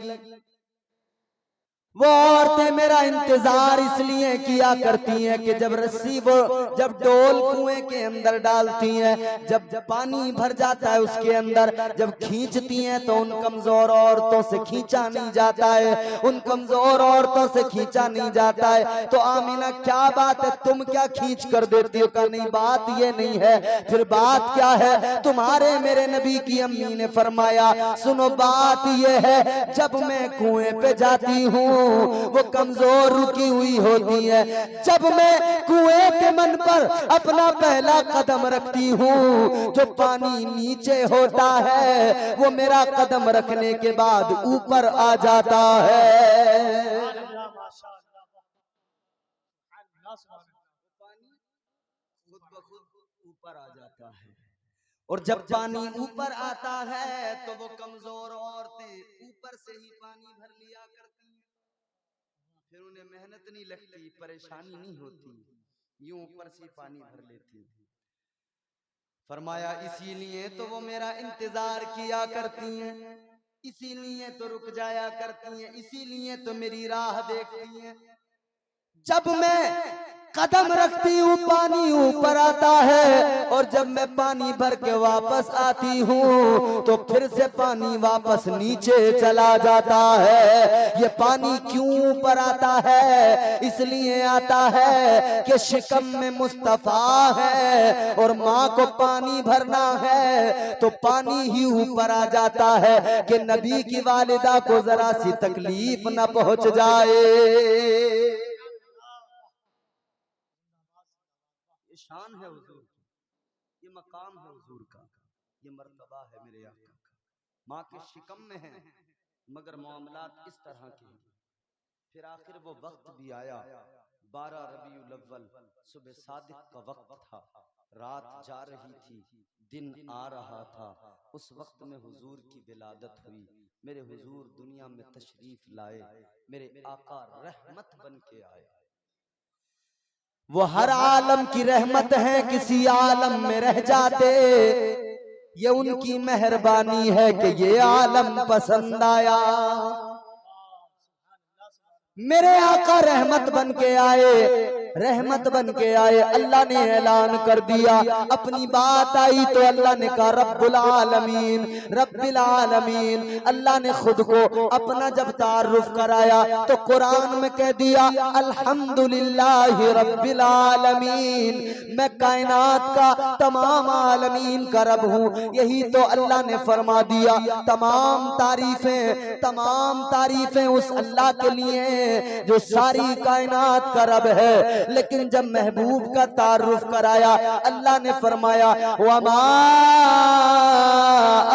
वो औरतें मेरा इंतजार इसलिए किया करती हैं कि जब रस्सी वो जब डोल कुएं के अंदर डालती हैं, जब पानी भर जाता है उसके अंदर, जब खींचती हैं तो उन कमजोर औरतों से खींचा नहीं जाता है, उन कमजोर औरतों से खींचा नहीं जाता है। तो आमीना क्या बात है, तुम क्या खींच कर देती हो? का नहीं, बात ये नहीं है। फिर बात क्या है? तुम्हारे मेरे नबी की अम्मी ने फरमाया सुनो बात ये है, जब मैं कुएं पे जाती हूँ वो कमजोर रुकी हुई होती है, जब मैं कुएं के मन पर अपना पहला कदम रखती हूँ जो पानी नीचे होता है वो मेरा कदम रखने के बाद ऊपर आ जाता है। पानी खुद ब खुद ऊपर आ जाता है, और जब पानी ऊपर आता है तो वो कमजोर औरतें ऊपर से ही पानी भर लिया करती हैं, फिर उन्हें मेहनत नहीं लगती, परेशानी नहीं होती, यूं ऊपर से पानी भर लेती। फरमाया इसीलिए तो वो मेरा इंतजार किया करती हैं, इसीलिए तो रुक जाया करती हैं, इसीलिए तो मेरी राह देखती हैं। जब मैं कदम रखती हूँ पानी ऊपर आता है, और जब मैं पानी भर के वापस आती हूँ तो फिर से पानी वापस नीचे चला जाता है। ये पानी क्यों ऊपर आता है? इसलिए आता है कि शिकम में मुस्तफा है और माँ को पानी भरना है तो पानी ही ऊपर आ जाता है कि नबी की वालिदा को जरा सी तकलीफ न पहुंच जाए। शान है हुजूर की, ये मकाम है हुजूर का, ये मर्तबा है मेरे आका का। माँ के शिकम में है मगर मामलात इस तरह के हैं। फिर आखिर वो वक्त भी आया, 12 रबीउल अव्वल सुबह सादिक का वक्त था, रात जा रही थी, दिन आ रहा था, उस वक्त में हुजूर की विलादत हुई। मेरे हुजूर दुनिया में तशरीफ लाए, मेरे आका रहमत बन के आए। वो हर आलम की रहमत है, किसी आलम में रह जाते, ये उनकी मेहरबानी है कि ये आलम पसंद आया। मेरे आका रहमत बन के आए, रहमत बन के आए। अल्लाह ने ऐलान कर दिया, अपनी बात आई तो अल्लाह ने कहा रब्बुल आलमीन, रब्बिल आलमीन। अल्लाह ने खुद को अपना जब तारुफ कराया तो कुरान में कह दिया अल्हम्दुलिल्लाहि रब्बिल आलमीन, मैं कायनात का तमाम आलमीन का रब हूँ। यही तो अल्लाह ने फरमा दिया, तमाम तारीफें उस अल्लाह के लिए जो सारी कायनात का रब है। लेकिन जब महबूब का तारुफ कराया, अल्लाह ने फरमाया वमा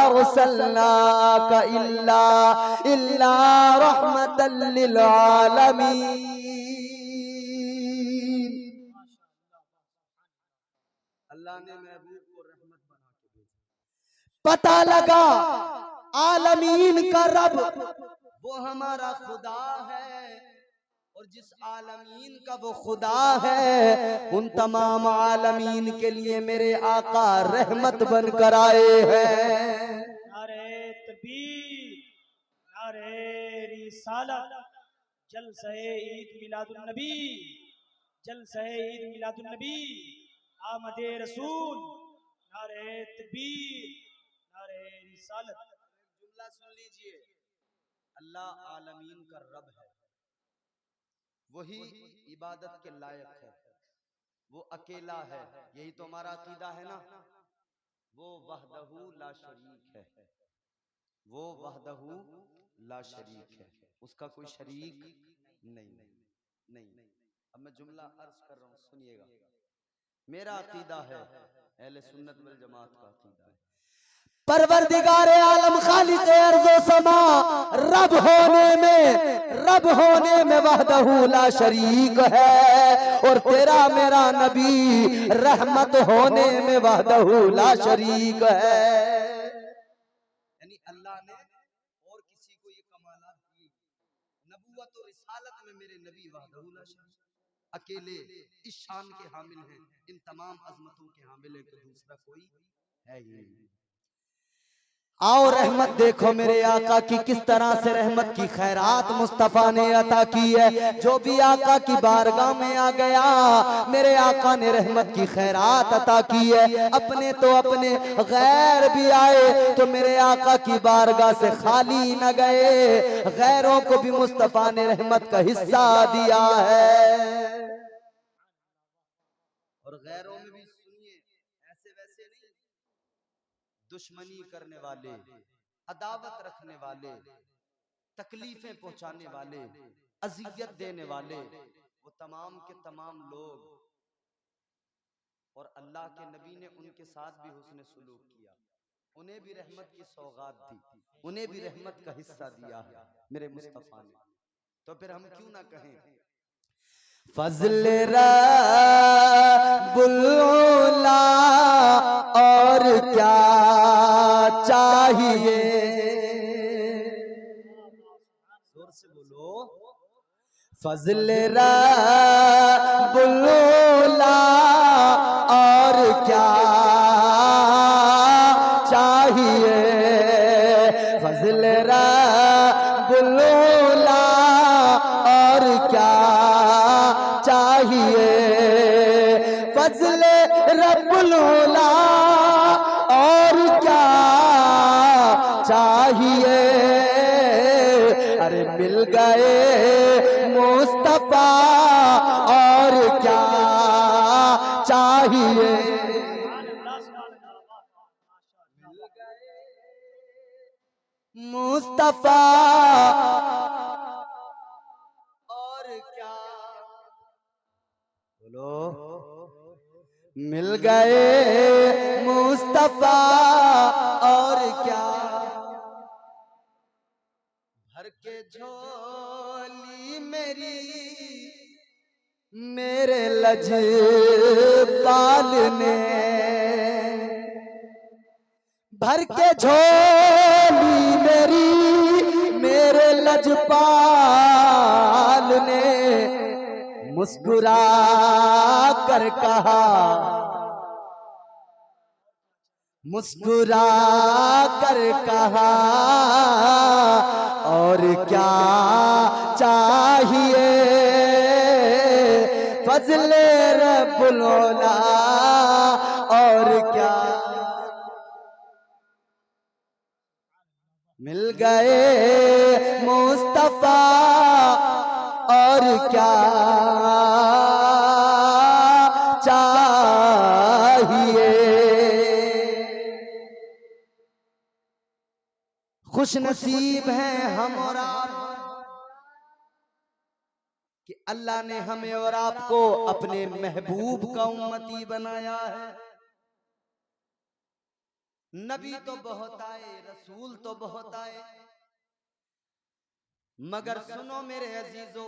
अरसलनाका इल्ला रहमतल लिल आलमीन। अल्लाह ने महबूब को रहमत बना के भेजा। पता लगा आलमीन का रब वो हमारा खुदा है, और जिस आलमीन का वो खुदा है, उन तमाम आलमीन के लिए मेरे आका रहमत बनकर आए हैं। नारे तकबीर, नारे रिसालत, जलसे ईद मिलादुन नबी, जलसे ईद मिलादुन नबी, आमदे रसूल, नारे तकबीर, नारे रिसालत। जुमला सुन लीजिए, अल्लाह आलमीन का रब है, वही इबादत के लायक है, वो अकेला है। यही तो हमारा अकीदा है ना, वो वहदहू ला शरीक है, वो वहदहू ला शरीक है, उसका कोई शरीक नहीं। अब मैं जुमला अर्ज कर रहा हूं, सुनिएगा। मेरा अकीदा है, अहले सुन्नत वल जमात का अकीदा है, परवरदिगारे आलम खालिक अर्ज़ो समा रब होने में वहदहू ला शरीक है, और तेरा मेरा नबी रहमत होने में वहदहू ला शरीक है। यानी अल्लाह ने और किसी को ये कमालात दिए, नबूवत और रिसालत में मेरे नबी वहदहू ला शरीक अकेले इस शान के हामिल हैं, इन तमाम अजमतों के हामिल है कि दूसरा कोई है ही नहीं। आओ रहमत देखो मेरे आका की, किस तरह से रहमत की खैरात मुस्तफा ने अता की है। जो भी आका की बारगाह में आ गया, मेरे आका ने रहमत की खैरात अता की है। अपने तो अपने, गैर भी आए तो मेरे आका की बारगाह से खाली न गए, गैरों को भी मुस्तफा ने रहमत का हिस्सा दिया है। और गैरों में भी सुनिए, ऐसे वैसे नहीं, दुश्मनी करने वाले, अदावत रखने वाले, तकलीफें पहुंचाने वाले, अजियत देने वाले, वो तमाम के तमाम लोग, और अल्लाह के नबी ने उनके साथ भी हुस्न सुलूक किया, उन्हें भी रहमत की सौगात दी, उन्हें भी रहमत का हिस्सा दिया है मेरे मुस्तफा ने। तो फिर हम क्यों ना कहें फज़ल रब्बुल उला और क्या चाहिए। जोर से बोलो, फज़ल रब्बुल उला और क्या चाहिए, फज़ल रब्बुल उला और क्या चाहिए, फज़ल रब्बुल उला और क्या चाहिए। अरे मिल गए मुस्तफा और क्या चाहिए, मिल गए मुस्तफा और क्या, बोलो, मिल गए मुस्तफा और क्या। भर के झोली मेरी मेरे लजपाल ने, भर के झोली मेरे लजपाल ने मुस्कुरा कर कहा, मुस्कुरा कर कहा, और क्या चाहिए फजले रब्बुल औला, और क्या। मिल गए मुस्तफा और क्या चाहिए। खुश नसीब हैं हम और आप कि अल्लाह ने हमें और आपको अपने महबूब का उम्मती बनाया है। नबी तो बहुत आए, रसूल तो बहुत आए, मगर सुनो मेरे अजीजों,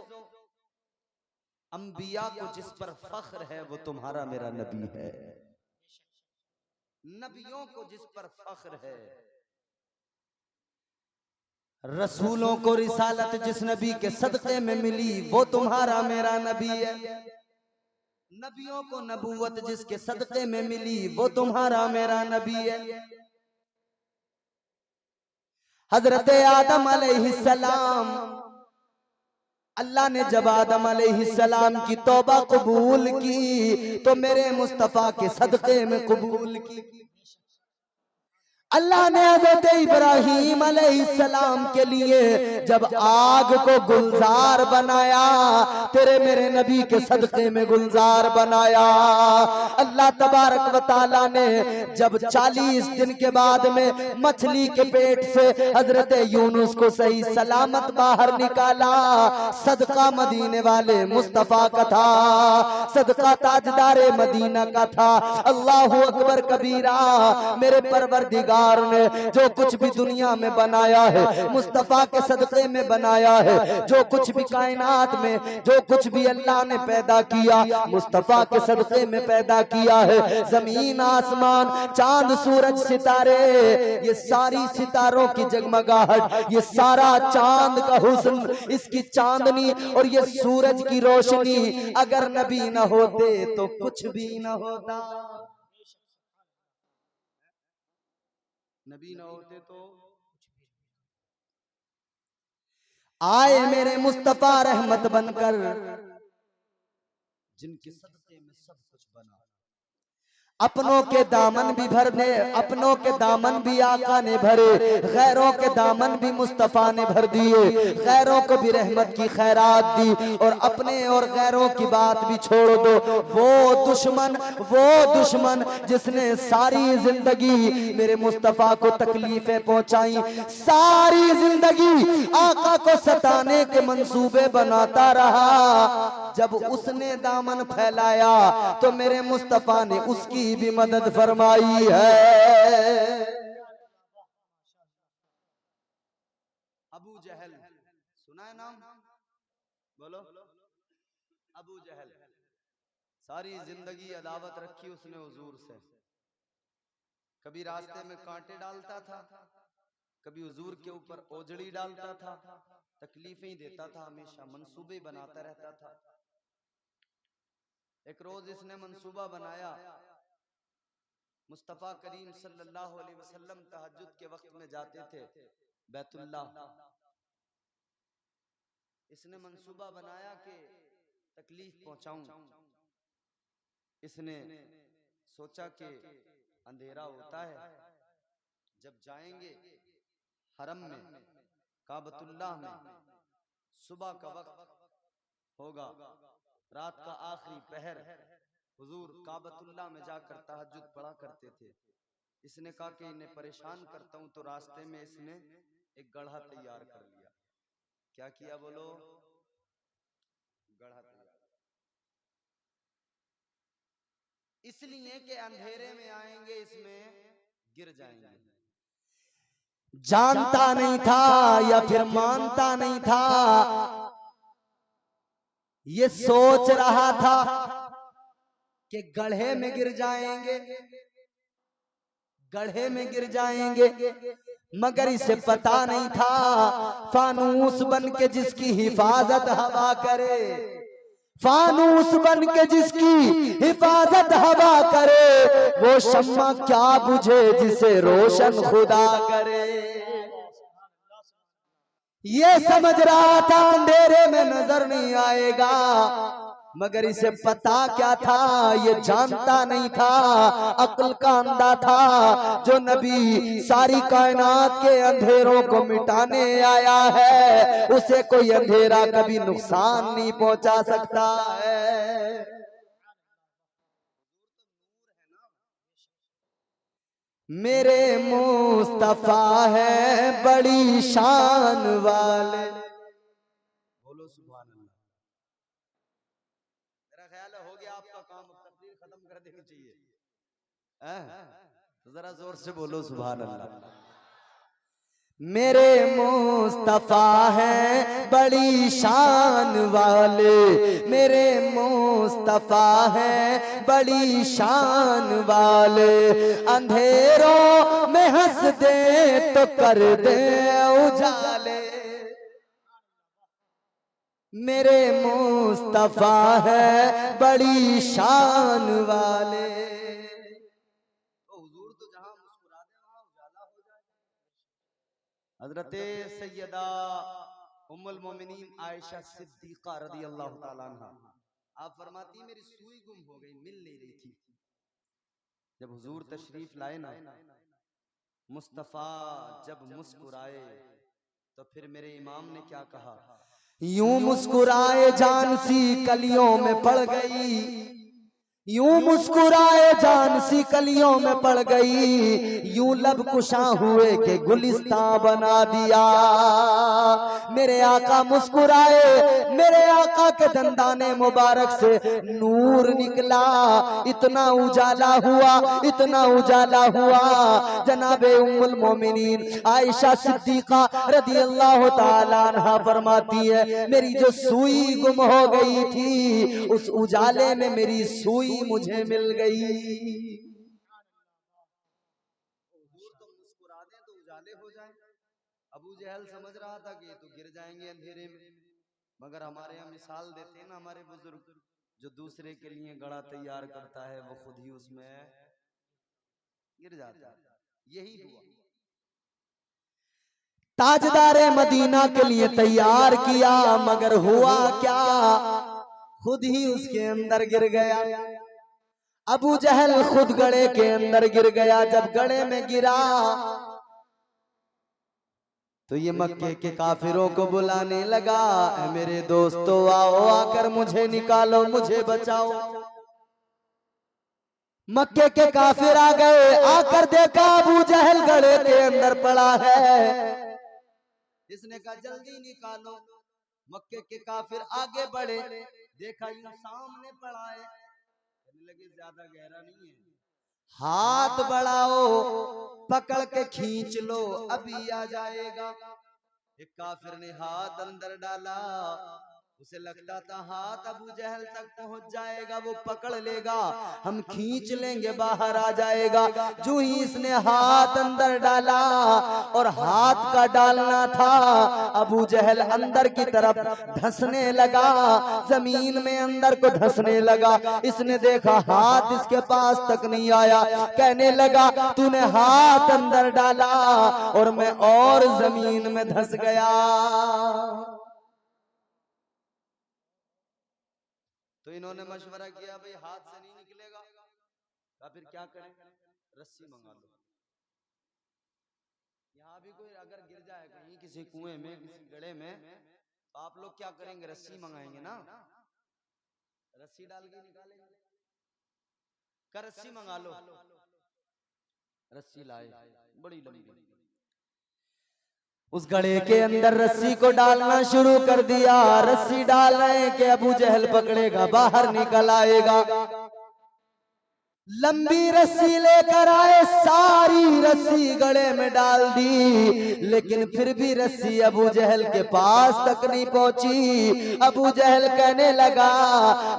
अंबिया को जिस पर फख्र है वो तुम्हारा मेरा नबी है। नबियों को जिस पर फख्र है, रसूलों को रिसालत जिस नबी के सदक़े में मिली वो तुम्हारा मेरा नबी है। नबियों को नबूवत जिसके सदक़े में मिली वो तुम्हारा मेरा नबी है। हजरत आदम अलैहिस्सलाम, अल्लाह ने जब आदम अलैहिस्सलाम की तौबा कबूल की तो मेरे मुस्तफा के सदक़े में कबूल की। अल्लाह ने हज़रत इब्राहीम अलैहिस्सलाम के लिए जब आग को गुलजार बनाया, तेरे मेरे नबी के सदक़े में गुलजार बनाया। अल्लाह तबारक व तआला ने जब 40 दिन के बाद में मछली के पेट से हजरत यूनुस को सही सलामत बाहर निकाला, सदका मदीने वाले मुस्तफा का था, सदका ताजदारे मदीना का था। अल्लाहु अकबर कबीरा। मेरे परवरदिगार ने जो कुछ भी दुनिया में बनाया है मुस्तफा के सदक़े में बनाया है। जो कुछ भी कायनात में जो कुछ भी अल्लाह ने पैदा किया मुस्तफा के सदक़े में पैदा किया है। जमीन आसमान चांद सूरज सितारे, ये सारी सितारों की जगमगाहट, ये सारा चांद का हुस्न, इसकी चांदनी और ये सूरज की रोशनी, अगर नबी न होते तो कुछ भी न होता। नबी न होते तो आए मेरे मुस्तफा रहमत बनकर, जिनके सदक़े में सब कुछ बना। अपनों के दामन भी भर दे, अपनों के दामन भी आका ने भरे, गैरों के दामन भी मुस्तफा ने भर दिए, गैरों को भी रहमत की खैरात दी। और अपने और गैरों की बात भी छोड़ दो, वो दुश्मन जिसने सारी जिंदगी मेरे मुस्तफा को तकलीफें पहुंचाई, सारी जिंदगी आका को सताने के मंसूबे बनाता रहा, जब उसने दामन फैलाया तो मेरे मुस्तफा ने उसकी भी मदद फरमाई है। अबू जहल सुना है नाम? बोलो। अबू जहल सारी जिंदगी अदावत रखी उसने हुजूर से। कभी रास्ते में कांटे डालता था, कभी हुजूर के ऊपर ओजड़ी डालता था, तकलीफें ही देता था, हमेशा मंसूबे बनाता रहता था। एक रोज इसने मंसूबा बनाया, मुस्तफा करीम सल्लल्लाहु अलैहि वसल्लम तहज्जुद के वक्त में जाते थे बैतुल्लाह। इसने मंसूबा बनाया कि तकलीफ पहुंचाऊं। इसने सोचा कि अंधेरा होता है, जब जाएंगे हरम में काबतुल्लाह में, सुबह का वक्त होगा, रात का आखिरी पहर, हुजूर काबतुल्लाह में जाकर तहज्जुद पढ़ा करते थे। इसने कहा कि इन्हें परेशान करता हूं, तो रास्ते में इसने एक गढ़ा तैयार कर लिया। क्या किया बोलो? गढ़ा तैयार, इसलिए कि अंधेरे में आएंगे, इसमें गिर जाएंगे। जानता नहीं था या फिर मानता नहीं था, ये सोच रहा था कि गड्ढे में गिर जाएंगे, गड्ढे में गिर जाएंगे। मगर इसे पता नहीं था फानूस बन के जिसकी हिफाजत हवा करे, फानूस बन के जिसकी हिफाजत हवा करे, वो शम्मा क्या बुझे जिसे रोशन खुदा करे। ये समझ रहा था अंधेरे में नजर नहीं आएगा, मगर इसे पता क्या था, ये जानता नहीं था, अक्ल का अंधा था, जो नबी सारी कायनात के अंधेरों को मिटाने आया है, उसे कोई अंधेरा कभी नुकसान नहीं पहुंचा सकता है। मेरे मुस्तफा है बड़ी शान वाले, बोलो सुभान अल्लाह। मेरा ख्याल है हो गया आपका काम, तकरीर खत्म कर देनी चाहिए। तो जरा जोर से बोलो सुभान अल्लाह। मेरे मुस्तफा है बड़ी शान वाले, मेरे मुस्तफा है बड़ी शान वाले, अंधेरों में हंस दे तो कर दे उजाले। मेरे मुस्तफा है बड़ी शान वाले। तो हुजूर तो जहां मुस्कुरा दे वहां उजाला हो जाए। हजरते सैयदा उम्मुल मोमिनीन आयशा सिद्दीका रदी अल्लाह ताला अन्हा, आप फरमाती मेरी सुई गुम हो गई, मिल नहीं रही थी। जब हुजूर तशरीफ लाए ना, मुस्तफा जब मुस्कुराए तो फिर मेरे इमाम ने क्या कहा, यूं मुस्कुराए जान सी कलियों में पड़ गई, यूं मुस्कुराए जान सी कलियों में पड़ गई, यूं लब कुशा हुए के गुलिस्तां बना दिया। मेरे आका मुस्कुराए, मेरे आका के दंदाने मुबारक से नूर निकला, इतना उजाला हुआ, इतना उजाला हुआ। जनाबे उम्मुल मोमिनीन आयशा सिद्दीका रदी अल्लाह ताला अन्हा फरमाती है, मेरी जो सुई गुम हो गई थी, उस उजाले में मेरी सुई मुझे मिल गई। हुजूर तो मुस्कुरा दें तो उजाले हो जाएं। अबू जहल समझ रहा था कि ये तो गिर जाएंगे अंधेरे में, मगर हमारे यहाँ मिसाल देते हैं ना हमारे बुजुर्ग, जो दूसरे के लिए गड़ा तैयार करता है वो खुद ही उसमें गिर जाता है। यही हुआ, ताजदारे मदीना के लिए तैयार किया, मगर हुआ क्या, खुद ही उसके अंदर गिर गया। अबू जहल खुद गड़े के अंदर गिर गया। जब गड़े में गिरा तो ये मक्के के काफिरों को बुलाने लगा, मेरे दोस्तों आओ, आकर मुझे निकालो, मुझे बचाओ। मक्के के काफिर आ गए, आकर देखा अबू जहल गड़े के अंदर पड़ा है। इसने कहा जल्दी निकालो। मक्के के काफिर आगे बढ़े, देखा यूं सामने पड़ा है, लगे ज्यादा गहरा नहीं है, हाथ बढ़ाओ, पकड़ के खींच लो, अभी आ जाएगा। एक काफिर ने हाथ अंदर डाला, उसे लगता था हाथ अबू जहल तक पहुंच जाएगा, वो पकड़ लेगा, हम खींच लेंगे, बाहर आ जाएगा। जो ही इसने हाथ अंदर डाला और हाथ का डालना था, अबू जहल अंदर की तरफ धंसने लगा, जमीन में अंदर को धंसने लगा। इसने देखा हाथ इसके पास तक नहीं आया, कहने लगा तूने हाथ अंदर डाला और मैं और जमीन में धंस गया। तो इन्होंने मशवरा किया भाई हाथ से नहीं निकलेगा, तो फिर क्या करें, रस्सी मंगा लो। यहाँ भी कोई अगर गिर जाए कहीं किसी कुएं में, किसी गड्ढे में, तो आप लोग क्या करेंगे, रस्सी मंगाएंगे ना, रस्सी डाल के निकालेंगे। का रस्सी मंगा लो, रस्सी लाए बड़ी लंबी, उस गड्ढे के अंदर रस्सी को डालना शुरू कर दिया। रस्सी डाल रहे के अबू जहल पकड़ेगा, बाहर निकल आएगा। लंबी रस्सी लेकर आए, सारी रस्सी गले में डाल दी, लेकिन फिर भी रस्सी अबू जहल के पास तक नहीं पहुंची। अबू जहल कहने लगा,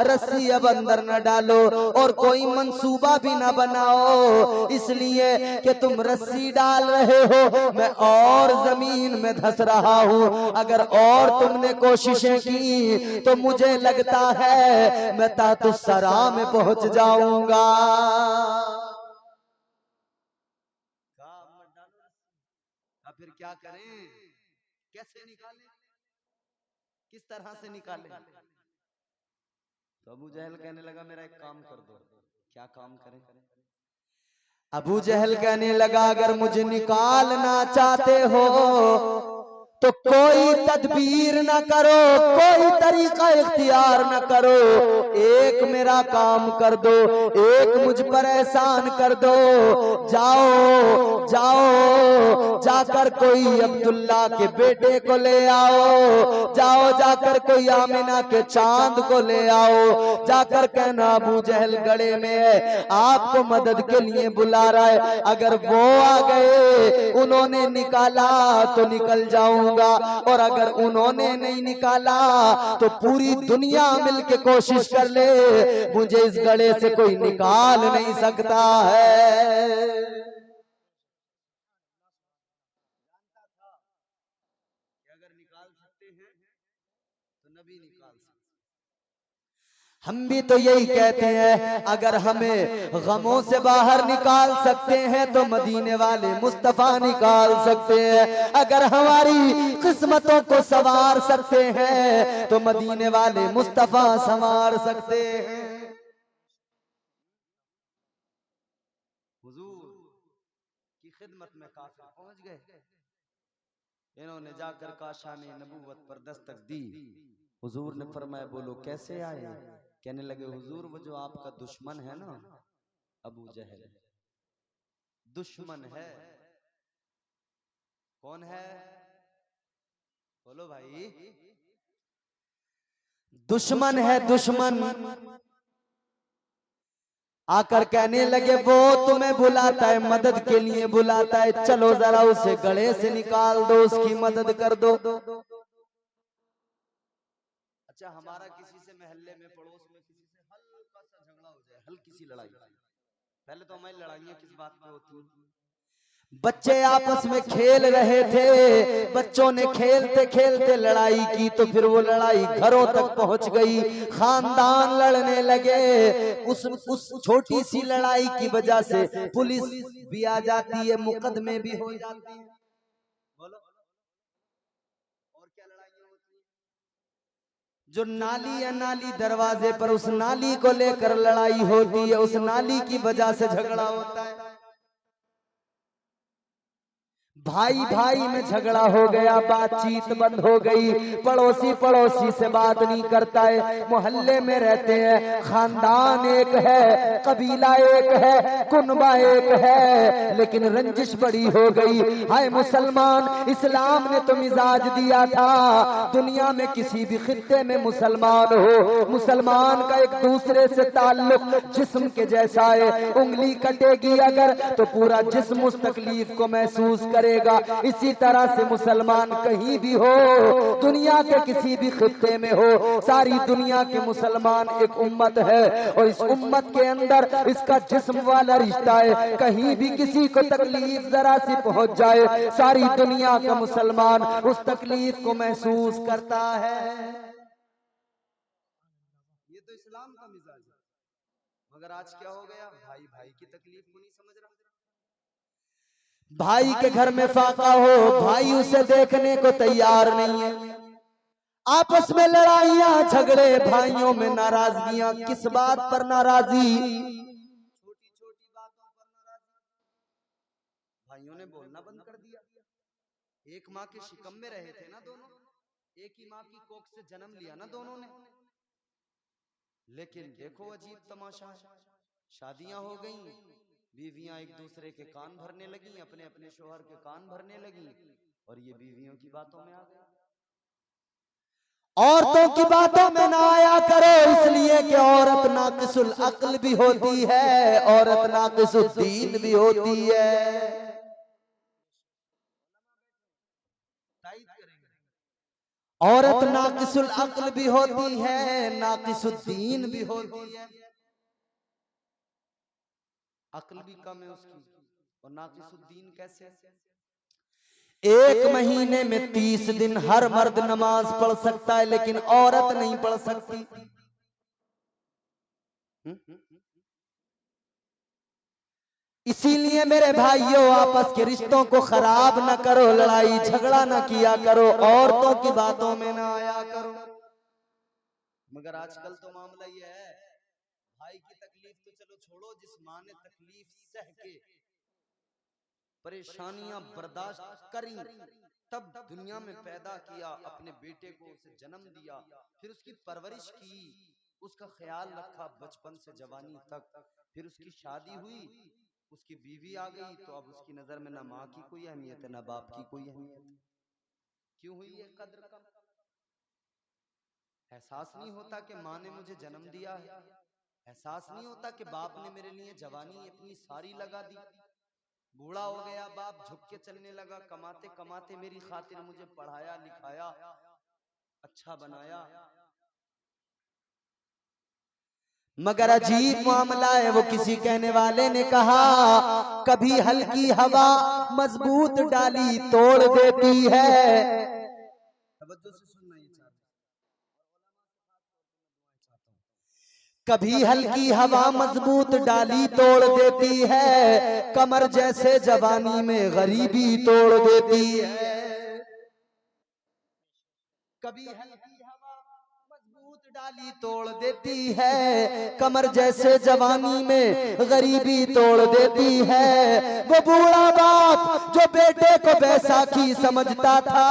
रस्सी अब अंदर न डालो और कोई मंसूबा भी न बनाओ, इसलिए कि तुम रस्सी डाल रहे हो, मैं और जमीन में धंस रहा हूं। अगर और तुमने कोशिशें की तो मुझे लगता है मैं तातुस सरा में पहुंच जाऊंगा। फिर क्या करें, कैसे निकालें, किस तरह से निकालें? तो अबू जहल कहने लगा, मेरा एक काम कर दो। क्या काम करें? अबू जहल कहने लगा, अगर मुझे निकालना चाहते हो तो कोई तदबीर न करो, कोई तरीका इख्तियार न करो, एक मेरा काम कर दो, एक मुझ पर एहसान कर दो। जाओ जाओ जाकर कोई अब्दुल्ला के बेटे को ले आओ, जाओ जाकर कोई आमिना के चांद को ले आओ, जाकर कहना अबू जहल गड़े में है, आपको मदद के लिए बुला रहा है। अगर वो आ गए, उन्होंने निकाला तो निकल जाऊं, और अगर उन्होंने नहीं निकाला तो पूरी दुनिया मिलके कोशिश कर ले, मुझे इस गड़े से कोई निकाल नहीं सकता है। अगर निकाल सकते हैं तो नबी निकाल सकते। हम भी तो यही कहते हैं, अगर हमें गमों से बाहर निकाल सकते हैं तो मदीने वाले मुस्तफा निकाल सकते हैं। अगर हमारी किस्मतों को संवार सकते हैं तो मदीने वाले मुस्तफा संवार सकते हैं। हुजूर की खिदमत में काफिर पहुंच गए, इन्होंने जाकर काशाने नबूवत पर दस्तक दी। हुजूर ने फरमाया, बोलो कैसे आए? कहने लगे, हुजूर वो जो आपका दुश्मन है ना, अबू जहल दुश्मन है। कौन है? बोलो भाई। दुश्मन है, दुश्मन। आकर कहने लगे, वो तुम्हें बुलाता है, मदद के लिए बुलाता है, चलो जरा उसे गले से निकाल दो, उसकी मदद कर दो। अच्छा, हमारा किसी से महल्ले में, पड़ोस में किसी से हल्का सा झगड़ा हो जाए, हल्की सी लड़ाई, पहले तो हमारी लड़ाइयाँ किस बात पे होती हैं? बच्चे आपस में खेल रहे थे, बच्चों ने खेलते खेलते लड़ाई की तो फिर वो लड़ाई घरों तक पहुंच गई, खानदान लड़ने लगे। उस छोटी सी लड़ाई की वजह से पुलिस भी आ जाती है, मुकदमे भी हो जाते हैं। बोलो और क्या लड़ाइयाँ होती हैं? जो नाली या नाली दरवाजे पर, उस नाली को लेकर लड़ाई होती है, उस नाली की वजह से झगड़ा होता है। भाई भाई में झगड़ा हो गया, बातचीत बंद हो गई, पड़ोसी पड़ोसी से बात नहीं करता है, मोहल्ले में रहते हैं, खानदान एक है, कबीला एक है, कुनबा एक है, लेकिन रंजिश बड़ी हो गई। हाय मुसलमान, इस्लाम ने तो मिजाज दिया था, दुनिया में किसी भी खित्ते में मुसलमान हो, मुसलमान का एक दूसरे से ताल्लुक जिस्म के जैसा है, उंगली कटेगी अगर तो पूरा जिस्म उस तकलीफ को महसूस करे। इसी तरह से मुसलमान कहीं भी हो, दुनिया के किसी भी खित्ते में हो, सारी दुनिया के मुसलमान एक उम्मत है, और इस उम्मत के अंदर इसका जिस्म वाला रिश्ता है। कहीं भी किसी को तकलीफ जरा सी पहुंच जाए, सारी दुनिया का मुसलमान उस तकलीफ को महसूस करता है। ये तो इस्लाम का मिजाज है। मगर आज क्या हो गया, भाई भाई की तकलीफ को नहीं समझ रहा। भाई के घर में फाका हो, भाई उसे देखने को तैयार नहीं है, आपस में लड़ाइयां झगड़े, भाइयों में नाराजगियां। किस बात पर नाराजी? छोटी छोटी बातों पर नाराजी। भाइयों ने बोलना बंद कर दिया। एक माँ के शिकम में रहे थे ना दोनों, एक ही माँ की कोख से जन्म लिया ना दोनों ने, लेकिन देखो अजीब तमाशा, शादियां हो गई, बीवियां एक दूसरे के कान भरने लगी, अपने अपने शोहर के कान भरने लगी, और ये बीवियों की बातों में आ गया। औरतों की बातों में ना आया करो, इसलिए कि औरत नाक़िस नाकिसुल अक्ल भी होती है, औरत नाकिसुल दीन भी होती है। औरत नाकिसुल अक्ल भी होती है, नाकिसुल दीन भी होती है। अक्ल भी कम है उसकी और नाकिसुल दीन कैसे? एक महीने में 30 दिन हर मर्द नमाज पढ़ सकता है, लेकिन औरत नहीं पढ़ सकती। इसीलिए मेरे भाइयों, आपस के रिश्तों को खराब न करो, लड़ाई झगड़ा न किया करो, औरतों की बातों में न आया करो। मगर आजकल तो मामला ये है, भाई की तकलीफ तो चलो छोड़ो, जिस माँ ने तकलीफ सह के परेशानियां बर्दाश्त करी, तब दुनिया में पैदा किया, अपने बेटे को उसे जन्म दिया, फिर उसकी परवरिश की, उसका ख्याल रखा बचपन से जवानी तक, फिर उसकी शादी हुई, उसकी बीवी आ गई, तो अब उसकी नजर में ना माँ की कोई अहमियत है ना बाप की कोई अहमियत है। क्यों हुई है कद्र कम? एहसास नहीं होता कि माँ ने मुझे जन्म दिया है, एहसास नहीं होता कि बाप ने मेरे लिए जवानी अपनी सारी लगा दी, बूढ़ा हो गया बाप, झुक के चलने लगा, कमाते कमाते मेरी खातिर मुझे पढ़ाया लिखाया, अच्छा बनाया। मगर अजीब मामला है, वो किसी कहने वाले ने कहा, कभी हल्की हवा मजबूत डाली तोड़ देती है। तवज्जो से सुनना ये चाहता हूं। कभी हल्की हवा मजबूत डाली तोड़ देती है, कमर जैसे जवानी में गरीबी तोड़ देती है। कभी हल्की हवा मजबूत डाली तोड़ देती है, कमर जैसे जवानी में गरीबी तोड़ देती है। वो बूढ़ा बाप जो बेटे को बैसाखी समझता था,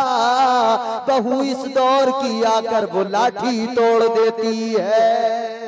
बहू इस दौर की आकर वो लाठी तोड़ देती है।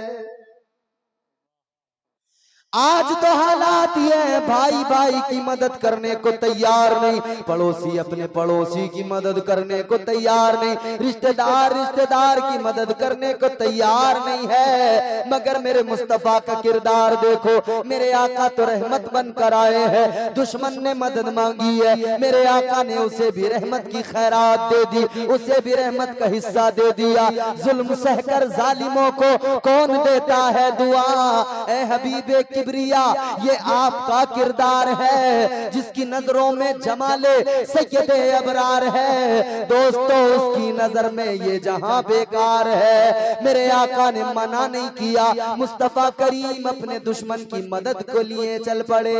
आज तो हालात ये है, भाई भाई की मदद करने को तैयार नहीं, पड़ोसी अपने पड़ोसी की मदद करने को तैयार नहीं, रिश्तेदार रिश्तेदार की मदद करने को तैयार नहीं है। मगर मेरे मुस्तफा का किरदार देखो, मेरे आका तो रहमत बनकर आए हैं, दुश्मन ने मदद मांगी है, मेरे आका ने उसे भी रहमत की खैरात दे दी, उसे भी रहमत का हिस्सा दे दिया। जुल्म सहकर जालिमों को कौन देता है दुआ? ए हबीबे किबरिया, ये आपका किरदार है, जिसकी नजरों में जमाले सैयदे अबरार है। दोस्तों, उसकी नजर में ये जहां बेकार है। मेरे आका ने मना नहीं किया, मुस्तफा करीम अपने दुश्मन की मदद को लिए चल पड़े।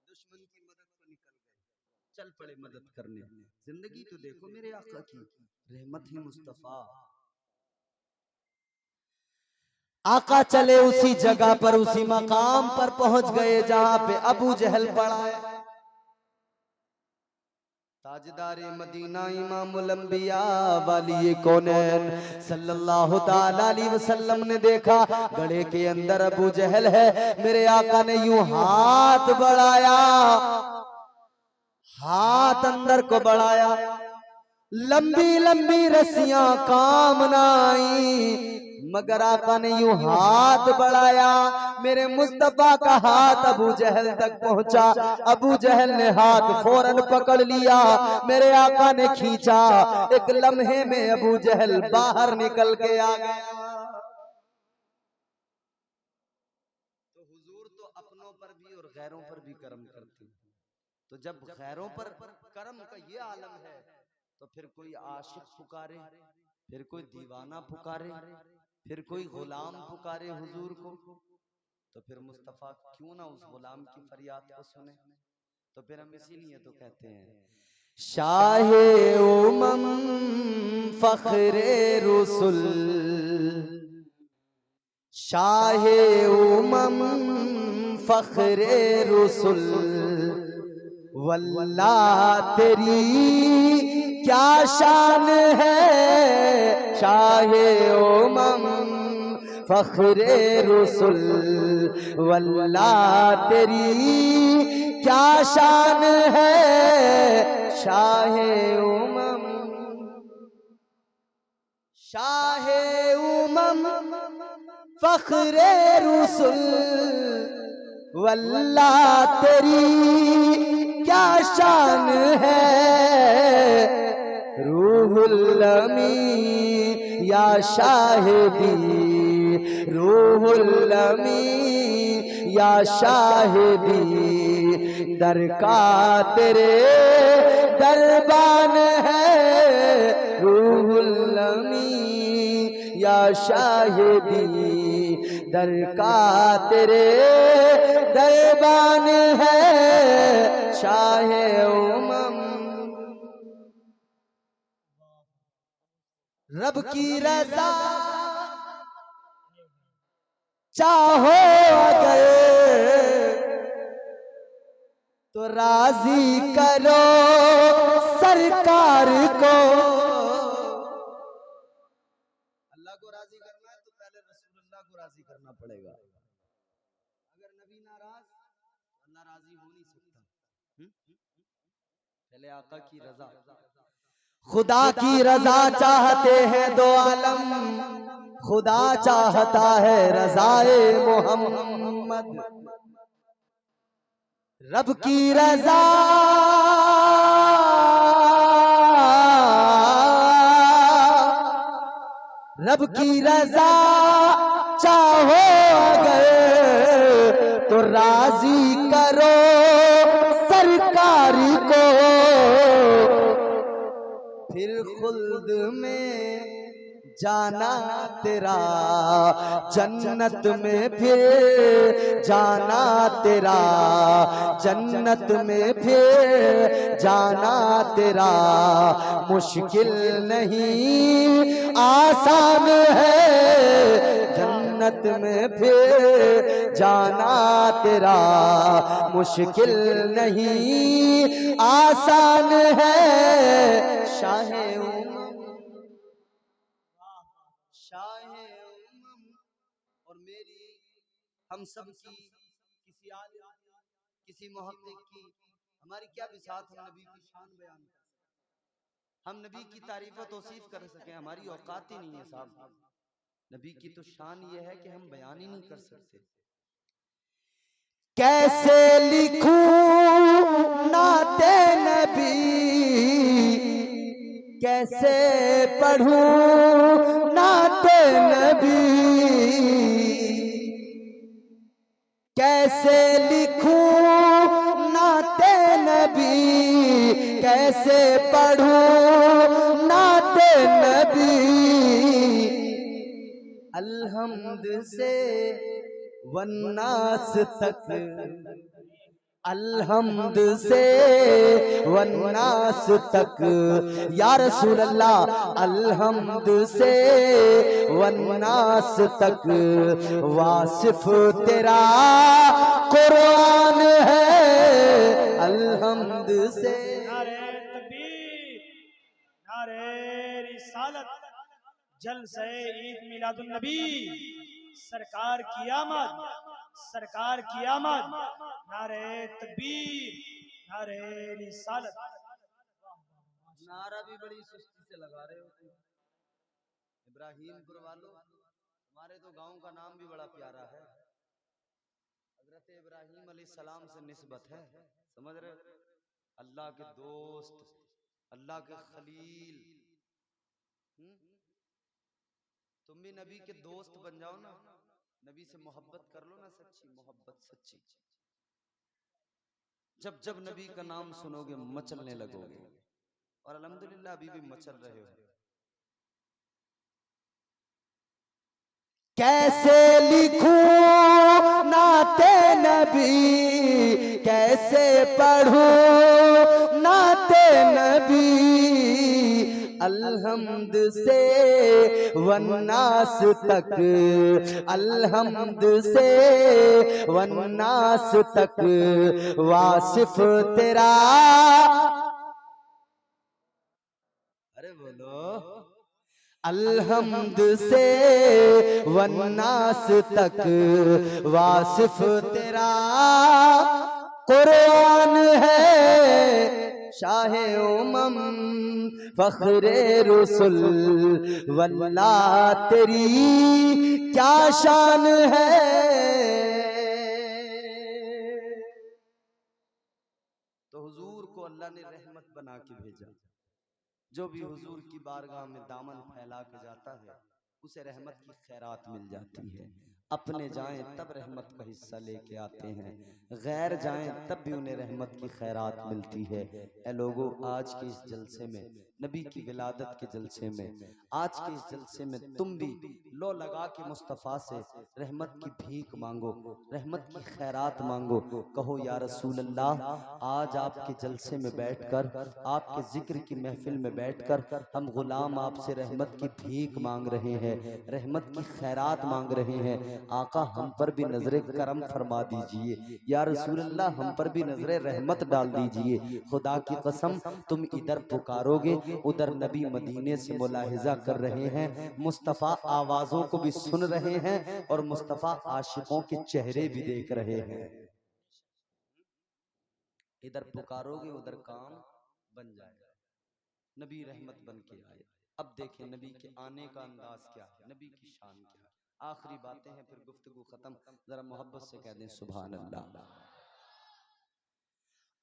दुश्मन की मदद को निकल गए, चल पड़े मदद करने। जिंदगी तो देखो मेरे आका की, रहमत ही मुस्तफा। आका चले उसी जगह पर, उसी मकाम पर पहुंच गए जहां पे अबू जहल पड़ा है। ताजदारे मदीना इमामुल अंबिया वाली कौनैन सल्लल्लाहु ताला अलैहि वसल्लम ने देखा, गले के अंदर अबू जहल है। मेरे आका ने यूं हाथ बढ़ाया, हाथ अंदर को बढ़ाया, लंबी लंबी रस्सियां काम ना आई, मगर आका ने यूं हाथ बढ़ाया, मेरे मुस्तफा का हाथ अबू जहल तक पहुंचा। अबू जहल ने हाथ फौरन पकड़ लिया, मेरे आका ने खींचा, एक लम्हे में अबू जहल बाहर निकल के आ गया। तो हुजूर तो अपनों पर भी और गैरों पर भी करम करते हैं। तो जब गैरों पर करम का ये आलम है, तो फिर कोई आशिक पुकारे, फिर कोई दीवाना पुकारे, फिर कोई गुलाम पुकारे हुजूर को, तो फिर मुस्तफा क्यों ना उस गुलाम की फरियाद को सुने। तो फिर हम इसीलिए तो कहते हैं, शाहे उमम फखरे रसुल, शाहे उमम फखरे रसुल, वल्लाह तेरी क्या शान है, शाहे उमम फखरे रसुल, वल्लाह तेरी क्या शान है, शाहे उमम, शाहे उमम फख्रे रुसुल वल्लाह तेरी क्या शान है। रूहुल अमीन या शाहिदी, रूहुल अमीन या शाहिदी, दर का तेरे दरबान है। रूहुल अमीन या शाहिदी, दर का तेरे दरबान है। शाहे उमम रब की रज़ा चाहो अगर तो राजी करो सरकार को। अल्लाह को राजी करना है तो पहले रसूलुल्लाह को राजी करना पड़ेगा। अगर नबी नाराज तो अल्लाह राजी हो नहीं सकता। पहले आका की रजा, खुदा की रजा चाहते हैं दो आलम, खुदा चाहता है रज़ाए मोहम्मद। रब की रजा रब की रजा चाहो अगर तो राजी करो सरकारी को। फिर खुल्द में जाना तेरा, जन्नत में फिर जाना तेरा, जन्नत में फिर जाना तेरा। मुश्किल नहीं आसान है, जन्नत में फिर जाना तेरा। मुश्किल नहीं आसान है। शाहे और मेरी हम सब की किसी आलिम किसी मुहक्किक की हमारी क्या बिसात हम नबी की शान बयान कर सकें, हम नबी की तारीफ और तौसीफ कर सकें, हमारी औकात ही नहीं है साहब। नबी की तो शान ये है कि हम बयान ही नहीं कर सकते। कैसे लिखूं नाते नबी, कैसे पढ़ूं नाते नबी, कैसे लिखूं नाते नबी, कैसे पढ़ूं नाते नबी। अलहम्द से वन्नास तक, अलहम्द से वन्नास तक, या रसूल अल्लाह अलहम्द से वन्नास तक। वासिफ तेरा कुरान है अलहम्द से। नारे तकबीर, नारे रिसालत, जलसे ईद मिलादुन नबी, सरकार की आमद, सरकार की आमद। नारे तकबीर, नारे रिसालत। नारा भी बड़ी सुस्ती से लगा रहे हो तुम। इब्राहिमपुर वालों, हमारे तो गांव का नाम भी बड़ा प्यारा है, हजरत इब्राहिम अलैहिस्सलाम से निस्बत है, समझ रहे हो? अल्लाह के दोस्त, अल्लाह के खलील। तुम भी नबी के दोस्त बन जाओ ना, नबी से मोहब्बत कर लो ना, सच्ची मोहब्बत सच्ची। जब जब नबी का नाम सुनोगे मचलने लगोगे, और अल्हम्दुलिल्लाह अभी भी मचल रहे हो। कैसे लिखूं नाते नबी, कैसे पढ़ूं नाते नबी। अलहम्द से वन्नास तक, अलहम्द से वन्नास तक। वासिफ तेरा, अरे बोलो, अलहम्द से वन्नास तक। वासिफ तेरा कुरान है शाहे उमम। फख्रे रसुल वल्लाह तेरी क्या शान है। तो हुजूर को अल्लाह ने रहमत बना के भेजा। जो भी हुजूर की बारगाह में दामन फैला के जाता है उसे रहमत की खैरात मिल जाती है। अपने जाएं तब रहमत का हिस्सा लेके आते हैं, गैर जाएं तब भी उन्हें रहमत की खैरात मिलती है। ए लोगों, आज के इस जलसे में, नबी की विलादत के जलसे में, आज के इस जलसे में तुम भी लो लगा के मुस्तफ़ा से रहमत की भीख मांगो, रहमत की खैरात मांगो। कहो या रसूल अल्लाह, आज आपके जलसे में बैठकर, आपके जिक्र की महफिल में बैठकर हम गुलाम आपसे रहमत की भीख मांग रहे हैं, रहमत की खैरात मांग रहे हैं। आका हम पर भी नजरे करम फरमा दीजिए, या रसूल अल्लाह हम पर भी नजरे रहमत डाल दीजिए। खुदा की कसम, तुम इधर पुकारोगे उधर नबी मदीने से मुलाहिजा कर रहे हैं, मुस्तफ़ा आवाजों को भी सुन रहे हैं और मुस्तफ़ा आशिकों के चेहरे भी देख रहे हैं। इधर पुकारोगे उधर काम बन जाएगा। नबी रहमत बन के आए। अब देखें नबी के आने का अंदाज क्या है, नबी की शान क्या है। आखिरी बातें हैं फिर गुफ्तगू खत्म। जरा मोहब्बत से कह दें सुभान अल्लाह।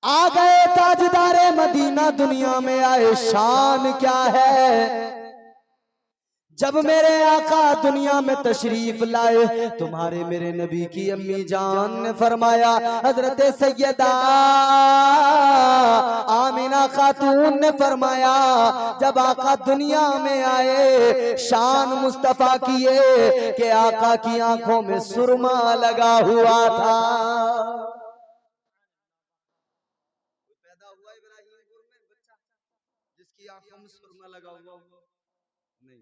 आ गए ताजदारे मदीना, दुनिया में आए शान क्या है। जब मेरे आका दुनिया में तशरीफ लाए, तुम्हारे मेरे नबी की अम्मी जान ने फरमाया, हजरत सैयदा आमिना खातून ने फरमाया, जब आका दुनिया में आए शान मुस्तफा की ये कि आका की आंखों में सुरमा लगा हुआ था। पैदा हुआ इब्राहिमपुर में बच्चा जिसकी आंखों में सुरमा लगा हुआ नहीं।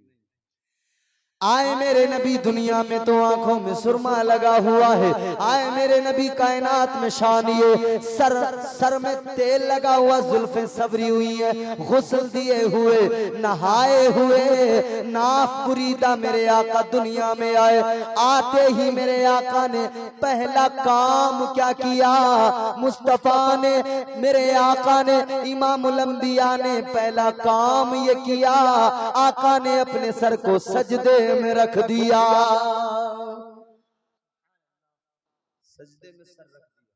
आए मेरे नबी दुनिया में तो आंखों में सुरमा लगा हुआ है। आए मेरे नबी कायनात में शानिए, सर में तेल लगा हुआ, जुल्फें सबरी हुई है, गुस्ल दिए हुए, नहाए हुए, नाफ बुरीदा मेरे आका दुनिया में आए। आते ही मेरे आका ने पहला काम क्या किया, मुस्तफा ने, मेरे आका ने, इमामुल अंबिया ने पहला काम ये किया, आका ने अपने सर को सजदे में रख दिया। सजदे में सर रख दिया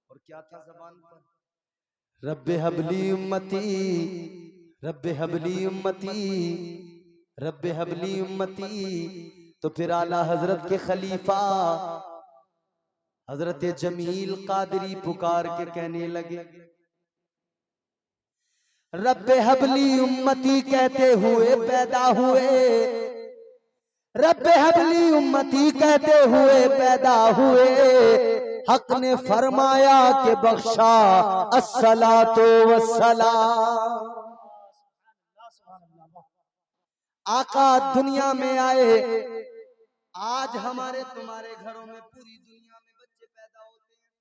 और क्या था ज़बान पर, रब्बे हबली उम्मती, रब्बे हबली उम्मती, रब्बे हबली उम्मती। तो फिर आला हजरत के खलीफा हजरत जमील कादरी पुकार के कहने लगे, रब्बे हबली उम्मती कहते हुए पैदा हुए, रब्बे हबली उम्मती कहते हुए पैदा हुए। हक ने फरमाया कि बख्शा अस्सलातो वस्सलाम। आका दुनिया में आए। आज हमारे तुम्हारे घरों में पूरी दुनिया में बच्चे पैदा होते हैं,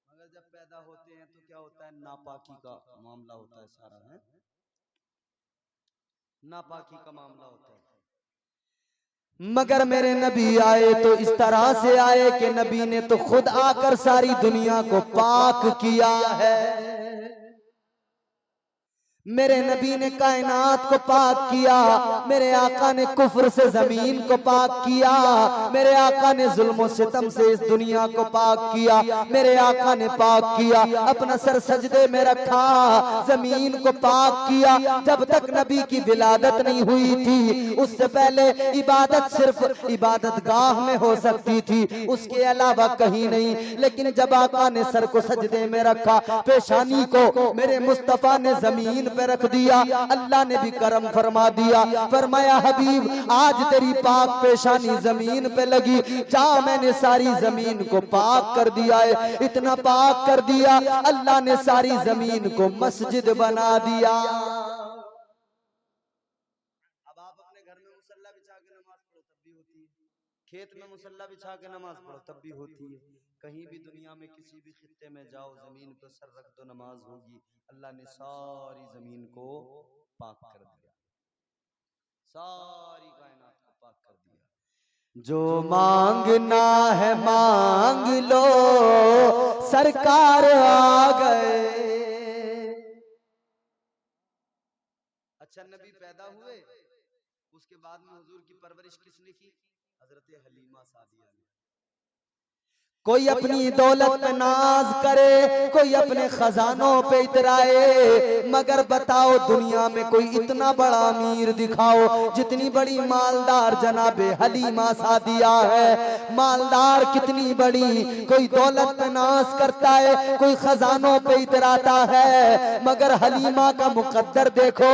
मगर जब पैदा होते हैं तो क्या होता है, नापाकी का मामला होता है, सारा है नापाकी का मामला होता है। मगर मेरे नबी आए तो इस तरह से आए कि नबी ने तो खुद आकर सारी दुनिया को पाक किया है। मेरे नबी ने कायनात को पाक किया, मेरे आका ने कुफ्र से जमीन को पाक किया, मेरे आका ने जुल्म सितम से इस दुनिया को पाक किया, मेरे आका ने पाक किया, अपना सर सजदे में रखा, जमीन को पाक किया। जब तक नबी की विलादत नहीं हुई थी उससे पहले इबादत सिर्फ इबादत गाह में हो सकती थी, उसके अलावा कहीं नहीं। लेकिन जब आका ने सर को सजदे में रखा, पेशानी को मेरे मुस्तफा ने जमीन पे रख दिया, अल्लाह ने भी करम फरमा दिया। फरमाया हबीब आज तेरी पाक पेशानी जमीन पे लगी, जा मैंने सारी जमीन को पाक कर दिया है। इतना पाक कर दिया अल्लाह ने सारी जमीन को मस्जिद बना दिया। अब आप अपने घर में मुसल्ला बिछा के नमाज पढ़ो तब भी होती है, खेत में मुसल्ला बिछा के नमाज पढ़ो तब भी होती है, कहीं भी दुनिया में किसी भी खित्ते में जाओ जमीन पर सर रख दो नमाज होगी। अल्लाह ने सारी जमीन को पाक कर दिया, सारी कायनात को पाक कर दिया। जो मांगना है मांग लो, सरकार आ गए। अच्छा नबी पैदा हुए, उसके बाद में हुजूर की परवरिश किसने की? हजरत हलीमा सादिया ने। कोई अपनी दौलत पे नाज करे, कोई अपने खजानों पे इतराए, मगर बताओ दुनिया में कोई इतना बड़ा अमीर दिखाओ जितनी बड़ी मालदार जनाबे हलीमा सादिया है। मालदार कितनी बड़ी, कोई दौलत पे नाज करता है, कोई खजानों पे इतराता है, मगर हलीमा का मुकद्दर देखो।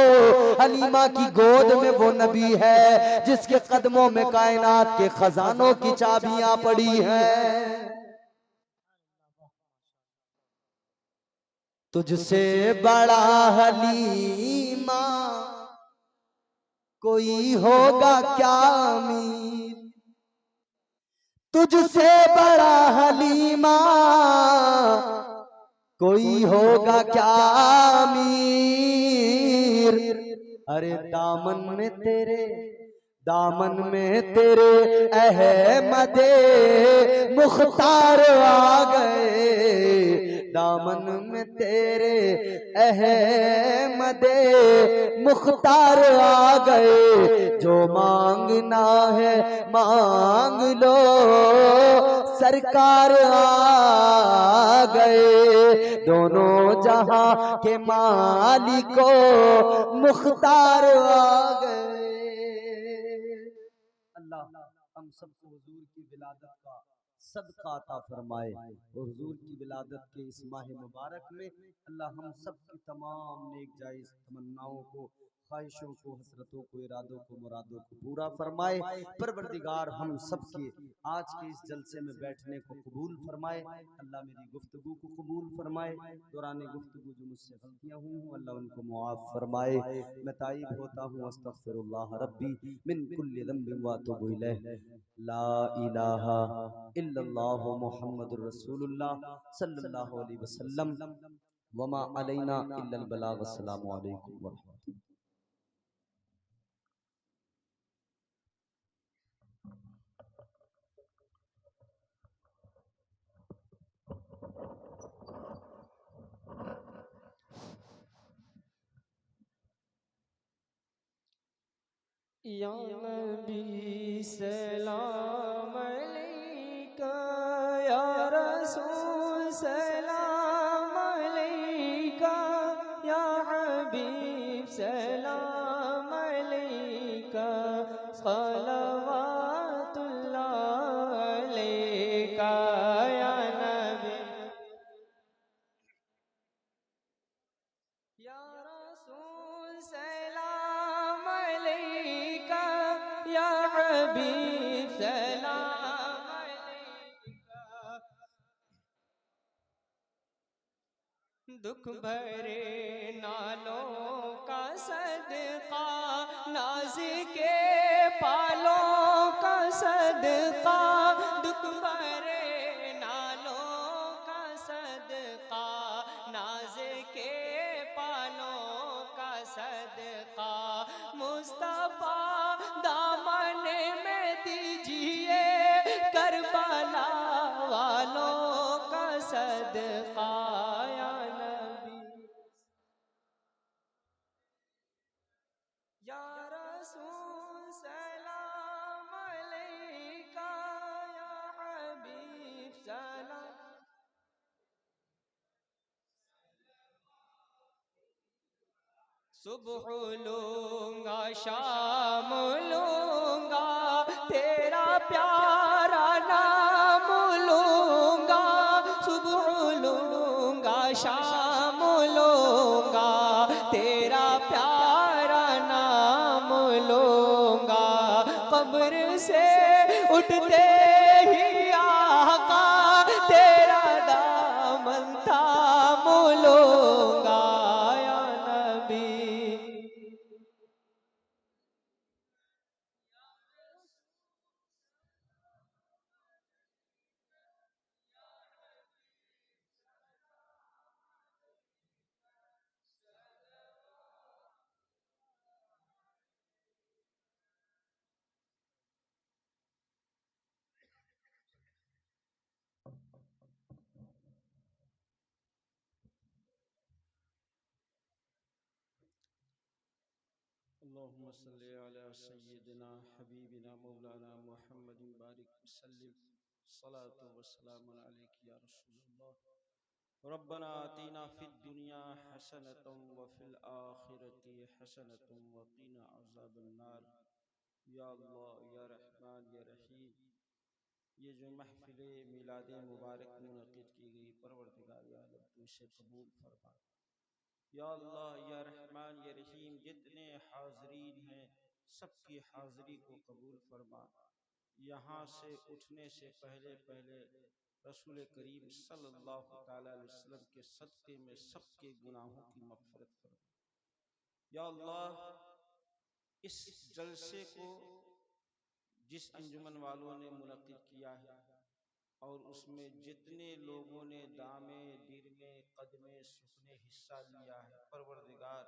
हलीमा की गोद में वो नबी है जिसके कदमों में कायनात के खजानों की चाबियां पड़ी हैं। तुझसे बड़ा हलीमा कोई होगा क्या अमीर, तुझसे बड़ा हलीमा कोई होगा क्या अमीर। अरे दामन में तेरे अहमदे मुख्तार आ गए, दामन में तेरे अहमदे मुख्तार आ गए। जो मांगना है मांग लो, सरकार आ गए। दोनों जहां के मालिको मुख्तार आ गए। अल्लाह हम सबको हुजूर की विलादत का सदका अता फरमाए और हुजूर की विलादत के इस माह मुबारक में अल्लाह हम सब की तमाम नेक जायज़ तमन्नाओं को, ख्वाहिशों को, हसरतों को, इरादों को, मुरादों को पूरा फरमाए। परवरदिगार हम सब के आज के इस जलसे में बैठने को कबूल फरमाए। अल्लाह मेरी गुफ्तगू को कबूल फरमाए। दौरान गुफ्तगू जो मुझसे गलतियां हुई हूँ अल्लाह उनको मुआफ़ फरमाए। मैं ताइब होता हूँ अस्तग़फिरुल्लाह रब्बी मिन कुल्लि ज़ंबिन व अतूबु इलैह। ला इलाहा इल्लल्लाह मुहम्मदुर रसूलुल्लाह सल्लल्लाहु अलैहि वसल्लम वमा अलैना इल्लल बलाग। अस्सलामु अलैकुम व रहमतुल्लाह। या नबी सलाम अलैका, या रसूल सलाम अलैका, या हबीब सलाम अलैका, सलवातुल्लाह अलैका। या नबी या रसूल सलाम अलैका, या हबीब सलाम अलैका। दुख भरे नालों का सदका, नाज के पालों का सदका, दुख भरे नालों का सदका, नाज के पालों का सदका। मुस्तफा दामन में दीजिए करबला वालों का सदका। या नबी या रसूल सलाम अलैका, या हबीब सलाम। सुबह लूंगा शाम लूंगा, तेरा प्यारा नाम लूंगा। सुबह लूंगा शाम लूंगा, तेरा प्यारा नाम लूंगा। कब्र से उठते ही आका तेरा दामन थाम लूंगा। या नबी अल्लाहुम्मा सल्ली अला सय्यिदिना हबीबिना मौलाना मुहम्मदिन बारिक वसल्लिम सलातु वस्सलामु अलैका या रसूलल्लाह रब्बना आतीना फिद दुनिया हसनतम व फिल आखिरति हसनतम व क़िना अज़ाबन नार। या अल्लाह या रहमान या रहीम, ये जो महफिल मिलाद मुबारक मुनक़िद की गई, परवरदिगार या आलम तू इसे कबूल फरमा। या अल्लाह या रहमान या रहीम, जितने हाज़रीन हैं सबकी हाज़री को कबूल फरमा। यहाँ से उठने से पहले पहले रसूल करीम सल्लल्लाहु तआला अलैहि वसल्लम के सदक़े में सबके गुनाहों की मग़फ़िरत फरमा। या अल्लाह, इस जलसे को जिस अंजुमन वालों ने मुनक़्क़िद किया है और उसमें जितने लोगों ने दामे दिरमे कदमे सुखने हिस्सा लिया है, परवरदिगार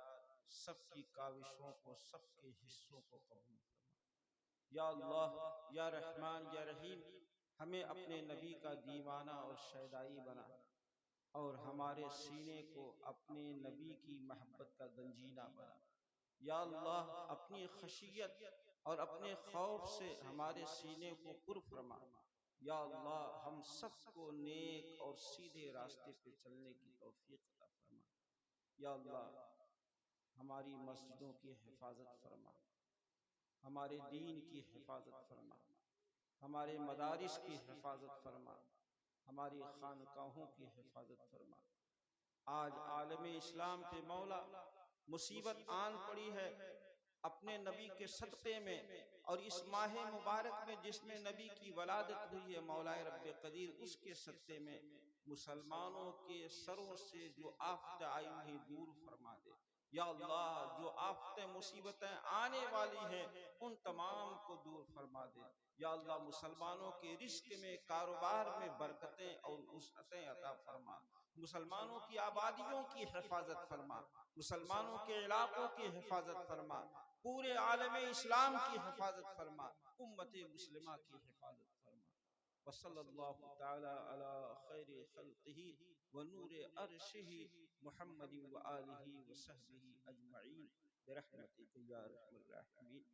सबकी काविशों को सबके हिस्सों को कबूल फरमा। या अल्लाह या रहमान या रहीम, हमें अपने नबी का दीवाना और शैदाई बना और हमारे सीने को अपने नबी की महब्बत का गंजीना बना। या अल्लाह, अपनी खशियत और अपने खौफ से हमारे सीने को पुर फरमा। या अल्लाह, हम सबको नेक और सीधे रास्ते पे चलने की तौफीक अता फरमा। या अल्लाह, हमारी मस्जिदों की हिफाजत फरमा, हमारे दीन की हिफाजत फरमा, हमारे मदारिस की हिफाजत फरमा, हमारी खानकाहों की हिफाजत फरमा। आज आलम इस्लाम पे मौला मुसीबत आन पड़ी है अपने नबी के सदक़े में, और इस माह मुबारक में जिसमें नबी की वलादत हुई है मौलाए रब्बे कदीर, उसके सदक़े में मुसलमानों के सरों से जो आफत आई हुई दूर फरमा दे। या अल्लाह, जो आफतें मुसीबतें आने वाली हैं उन तमाम को दूर फरमा दे। या अल्लाह, मुसलमानों के रिस्क में कारोबार में बरकतें और वसअतें अता फरमा। मुसलमानों की आबादियों की हिफाजत फरमा, मुसलमानों के इलाकों की हिफाजत फरमा, पूरे आलम इस्लाम की हिफाजत फरमा, उम्मत मुस्लिमा की हिफाजत फरमा। वसल्लल्लाहु तआला अला खैरि खल्क़िही व नूरे अर्शिही मुहम्मदिन व आलिही व सहबिही अजमईन बिरहमतिका या अरहमर राहिमीन।